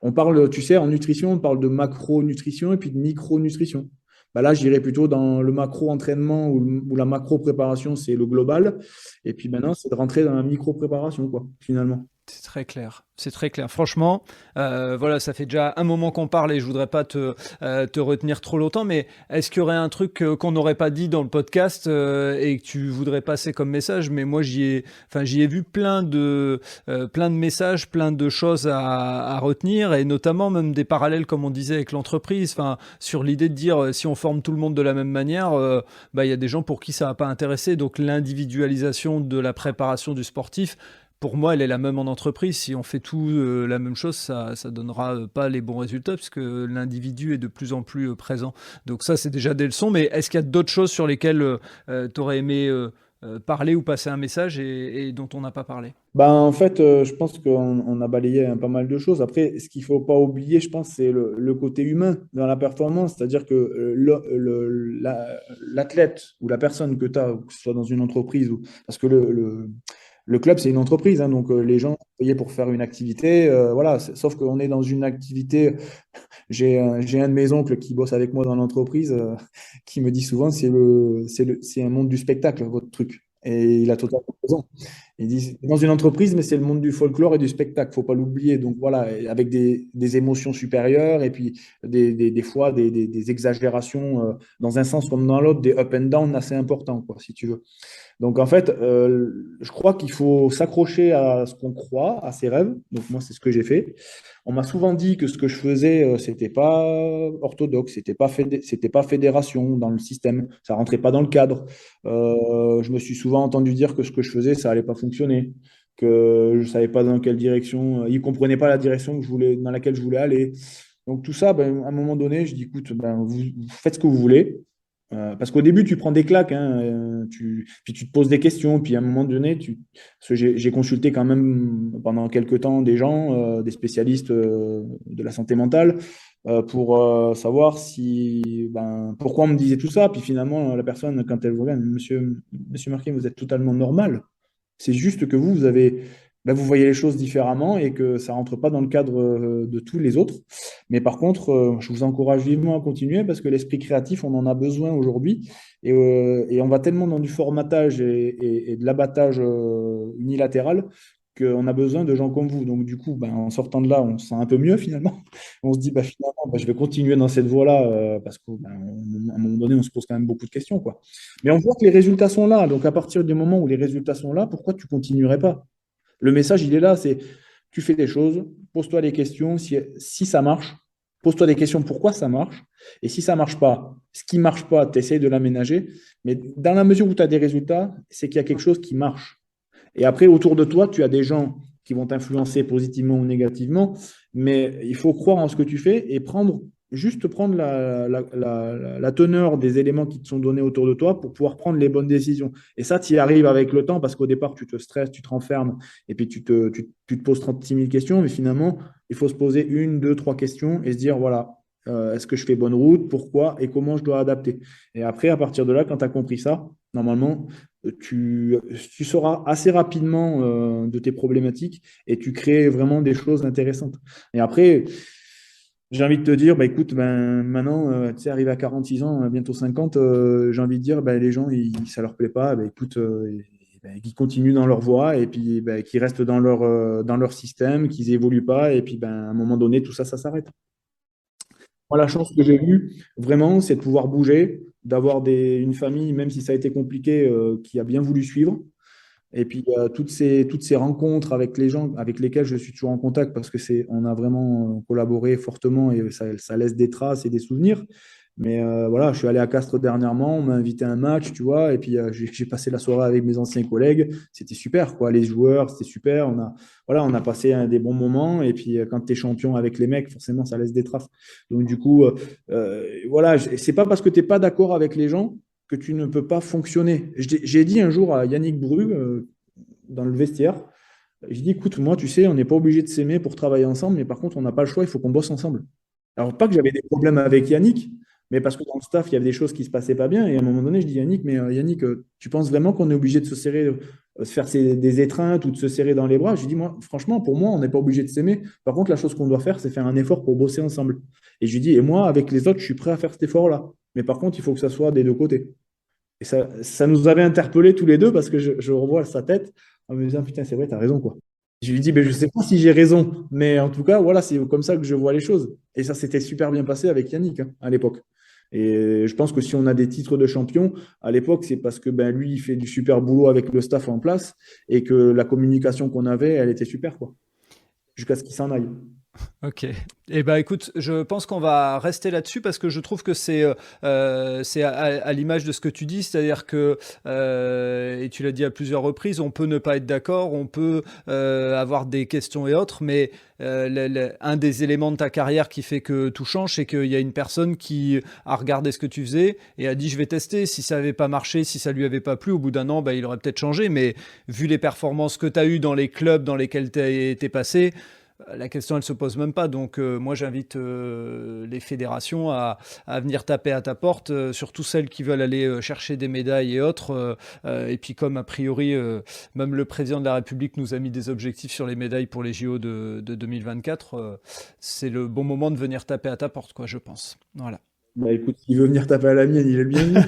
On parle, tu sais, en nutrition, on parle de macronutrition et puis de micronutrition. Là, j'irais plutôt dans le macro-entraînement ou la macro-préparation, c'est le global. Et puis maintenant, c'est de rentrer dans la micro-préparation, quoi, finalement. C'est très clair. C'est très clair. Franchement, voilà, ça fait déjà un moment qu'on parle et je voudrais pas te retenir trop longtemps, mais est-ce qu'il y aurait un truc qu'on n'aurait pas dit dans le podcast et que tu voudrais passer comme message? Mais moi, j'y ai vu plein de messages, plein de choses à retenir et notamment même des parallèles, comme on disait, avec l'entreprise. Enfin, sur l'idée de dire si on forme tout le monde de la même manière, bah, il y a des gens pour qui ça va pas intéresser. Donc, l'individualisation de la préparation du sportif, pour moi, elle est la même en entreprise. Si on fait tout la même chose, ça donnera pas les bons résultats puisque l'individu est de plus en plus présent. Donc ça, c'est déjà des leçons. Mais est-ce qu'il y a d'autres choses sur lesquelles tu aurais aimé parler ou passer un message et dont on n'a pas parlé? Ben, en fait, je pense qu'on a balayé pas mal de choses. Après, ce qu'il ne faut pas oublier, je pense, c'est le côté humain dans la performance. C'est-à-dire que l'athlète ou la personne que tu as, que ce soit dans une entreprise, parce que le club, c'est une entreprise, hein, donc les gens sont payés pour faire une activité. Voilà, sauf qu'on est dans une activité. J'ai un de mes oncles qui bosse avec moi dans l'entreprise qui me dit souvent c'est un monde du spectacle, votre truc. Et il a totalement raison. Il dit, c'est dans une entreprise, mais c'est le monde du folklore et du spectacle, faut pas l'oublier. Donc voilà, et avec des émotions supérieures et puis des fois des exagérations dans un sens comme dans l'autre, des up and down assez importants, quoi, si tu veux. Donc en fait, je crois qu'il faut s'accrocher à ce qu'on croit, à ses rêves. Donc moi, c'est ce que j'ai fait. On m'a souvent dit que ce que je faisais, c'était pas orthodoxe, c'était pas fédération dans le système, ça rentrait pas dans le cadre. Je me suis souvent entendu dire que ce que je faisais, ça allait pas fonctionner, que je savais pas dans quelle direction, ils comprenaient pas la direction que je voulais, dans laquelle je voulais aller. Donc tout ça, ben, à un moment donné, je dis, écoute, ben, vous faites ce que vous voulez. Parce qu'au début, tu prends des claques, hein, puis tu te poses des questions, puis à un moment donné, parce que j'ai consulté quand même pendant quelques temps des gens, des spécialistes de la santé mentale, pour savoir pourquoi on me disait tout ça. Puis finalement, la personne, quand elle vous regarde, Monsieur Marquet, vous êtes totalement normal. C'est juste que vous voyez les choses différemment et que ça rentre pas dans le cadre de tous les autres. Mais par contre, je vous encourage vivement à continuer parce que l'esprit créatif, on en a besoin aujourd'hui. Et on va tellement dans du formatage et de l'abattage unilatéral qu'on a besoin de gens comme vous. Donc, du coup, ben, en sortant de là, on se sent un peu mieux finalement. On se dit, bah, finalement, je vais continuer dans cette voie-là parce qu'à un moment donné, on se pose quand même beaucoup de questions, quoi. Mais on voit que les résultats sont là. Donc, à partir du moment où les résultats sont là, pourquoi tu continuerais pas? Le message, il est là, c'est tu fais des choses, pose-toi des questions. Si ça marche, pose-toi des questions pourquoi ça marche. Et si ça ne marche pas, ce qui ne marche pas, tu essaies de l'aménager. Mais dans la mesure où tu as des résultats, c'est qu'il y a quelque chose qui marche. Et après, autour de toi, tu as des gens qui vont t'influencer positivement ou négativement. Mais il faut croire en ce que tu fais et juste prendre la teneur des éléments qui te sont donnés autour de toi pour pouvoir prendre les bonnes décisions. Et ça, tu y arrives avec le temps parce qu'au départ, tu te stresses, tu te renfermes et puis tu te poses 36 000 questions. Mais finalement, il faut se poser une, deux, trois questions et se dire, voilà, est-ce que je fais bonne route, pourquoi et comment je dois adapter. Et après, à partir de là, quand tu as compris ça, normalement, tu sauras assez rapidement de tes problématiques et tu crées vraiment des choses intéressantes. Et après, j'ai envie de te dire, bah, écoute, ben, maintenant, tu sais, arrivé à 46 ans, bientôt 50, j'ai envie de dire, ben, les gens, ça leur plaît pas, ben, écoute, ben, qu'ils continuent dans leur voie et puis ben, qu'ils restent dans leur système, qu'ils évoluent pas, et puis ben, à un moment donné, tout ça, ça s'arrête. Moi, la chance que j'ai eue, vraiment, c'est de pouvoir bouger, d'avoir une famille, même si ça a été compliqué, qui a bien voulu suivre. Et puis, toutes ces rencontres avec les gens avec lesquels je suis toujours en contact parce que on a vraiment collaboré fortement et ça laisse des traces et des souvenirs. Mais voilà, je suis allé à Castres dernièrement, on m'a invité à un match, tu vois, et puis j'ai passé la soirée avec mes anciens collègues. C'était super, quoi. Les joueurs, c'était super. Voilà, on a passé des bons moments. Et puis, quand tu es champion avec les mecs, forcément, ça laisse des traces. Donc, du coup, voilà, c'est pas parce que tu n'es pas d'accord avec les gens que tu ne peux pas fonctionner. J'ai dit un jour à Yannick Bru, dans le vestiaire, j'ai dit, écoute, moi, tu sais, on n'est pas obligé de s'aimer pour travailler ensemble, mais par contre, on n'a pas le choix, il faut qu'on bosse ensemble. Alors, pas que j'avais des problèmes avec Yannick, mais parce que dans le staff, il y avait des choses qui ne se passaient pas bien. Et à un moment donné, je dis, Yannick, mais Yannick, tu penses vraiment qu'on est obligé de se serrer, se faire des étreintes ou de se serrer dans les bras? Je dis, moi, franchement, pour moi, on n'est pas obligé de s'aimer. Par contre, la chose qu'on doit faire, c'est faire un effort pour bosser ensemble. Et je lui dis, et moi, avec les autres, je suis prêt à faire cet effort-là. Mais par contre, il faut que ça soit des deux côtés. Et ça nous avait interpellés tous les deux parce que je revois sa tête en me disant, putain, c'est vrai, t'as raison, quoi. Je lui dis, ben, je ne sais pas si j'ai raison, mais en tout cas, voilà, c'est comme ça que je vois les choses. Et ça s'était super bien passé avec Yannick hein, à l'époque. Et je pense que si on a des titres de champion, à l'époque, c'est parce que ben, lui, il fait du super boulot avec le staff en place et que la communication qu'on avait, elle était super, quoi. Jusqu'à ce qu'il s'en aille. Ok. Eh ben, écoute, je pense qu'on va rester là-dessus parce que je trouve que c'est à l'image de ce que tu dis, c'est-à-dire que, et tu l'as dit à plusieurs reprises, on peut ne pas être d'accord, on peut avoir des questions et autres, mais un des éléments de ta carrière qui fait que tout change, c'est qu'il y a une personne qui a regardé ce que tu faisais et a dit je vais tester. Si ça n'avait pas marché, si ça lui avait pas plu, au bout d'un an, bah, il aurait peut-être changé, mais vu les performances que tu as eues dans les clubs dans lesquels tu es passé, la question, elle se pose même pas. Donc, moi, j'invite les fédérations à venir taper à ta porte, surtout celles qui veulent aller chercher des médailles et autres. Et puis, comme a priori, même le président de la République nous a mis des objectifs sur les médailles pour les JO de 2024, c'est le bon moment de venir taper à ta porte, quoi, je pense. Voilà. Bah écoute, s'il veut venir taper à la mienne, il est le bienvenu.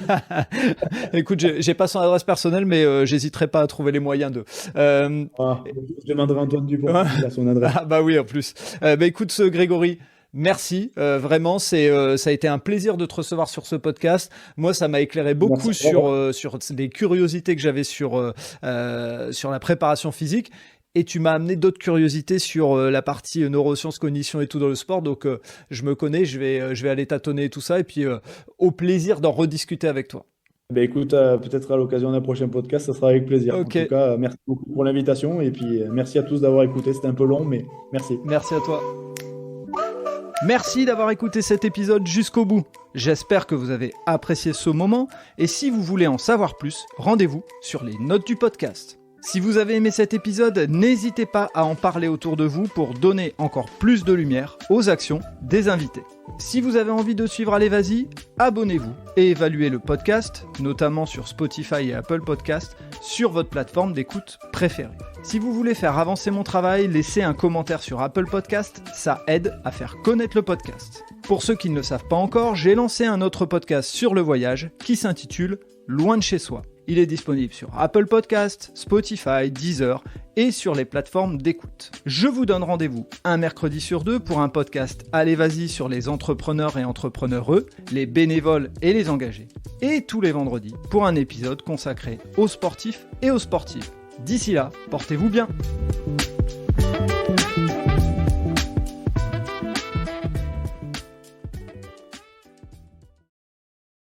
Écoute, j'ai pas son adresse personnelle, mais j'hésiterai pas à trouver les moyens de. Ah, je demanderai à Antoine Dupont, il a son adresse. Ah bah oui, en plus. Bah écoute, Grégory, merci. Vraiment, ça a été un plaisir de te recevoir sur ce podcast. Moi, ça m'a éclairé beaucoup Merci. sur les curiosités que j'avais sur la préparation physique. Et tu m'as amené d'autres curiosités sur la partie neurosciences, cognition et tout dans le sport. Donc, je me connais, je vais aller tâtonner tout ça. Et puis, au plaisir d'en rediscuter avec toi. Ben écoute, peut-être à l'occasion d'un prochain podcast, ça sera avec plaisir. En Ok, tout cas, merci beaucoup pour l'invitation et puis merci à tous d'avoir écouté. C'était un peu long, mais merci. merci à toi. Merci d'avoir écouté cet épisode jusqu'au bout. J'espère que vous avez apprécié ce moment. Et si vous voulez en savoir plus, rendez-vous sur les notes du podcast. Si vous avez aimé cet épisode, n'hésitez pas à en parler autour de vous pour donner encore plus de lumière aux actions des invités. Si vous avez envie de suivre Allez Vas-y, abonnez-vous et évaluez le podcast, notamment sur Spotify et Apple Podcast, sur votre plateforme d'écoute préférée. Si vous voulez faire avancer mon travail, laissez un commentaire sur Apple Podcast, ça aide à faire connaître le podcast. Pour ceux qui ne le savent pas encore, j'ai lancé un autre podcast sur le voyage qui s'intitule Loin de chez soi. Il est disponible sur Apple Podcast, Spotify, Deezer et sur les plateformes d'écoute. Je vous donne rendez-vous un mercredi sur 2 pour un podcast Allez Vas-y sur les entrepreneurs et entrepreneureux, les bénévoles et les engagés. Et tous les vendredis pour un épisode consacré aux sportifs et aux sportives. D'ici là, portez-vous bien.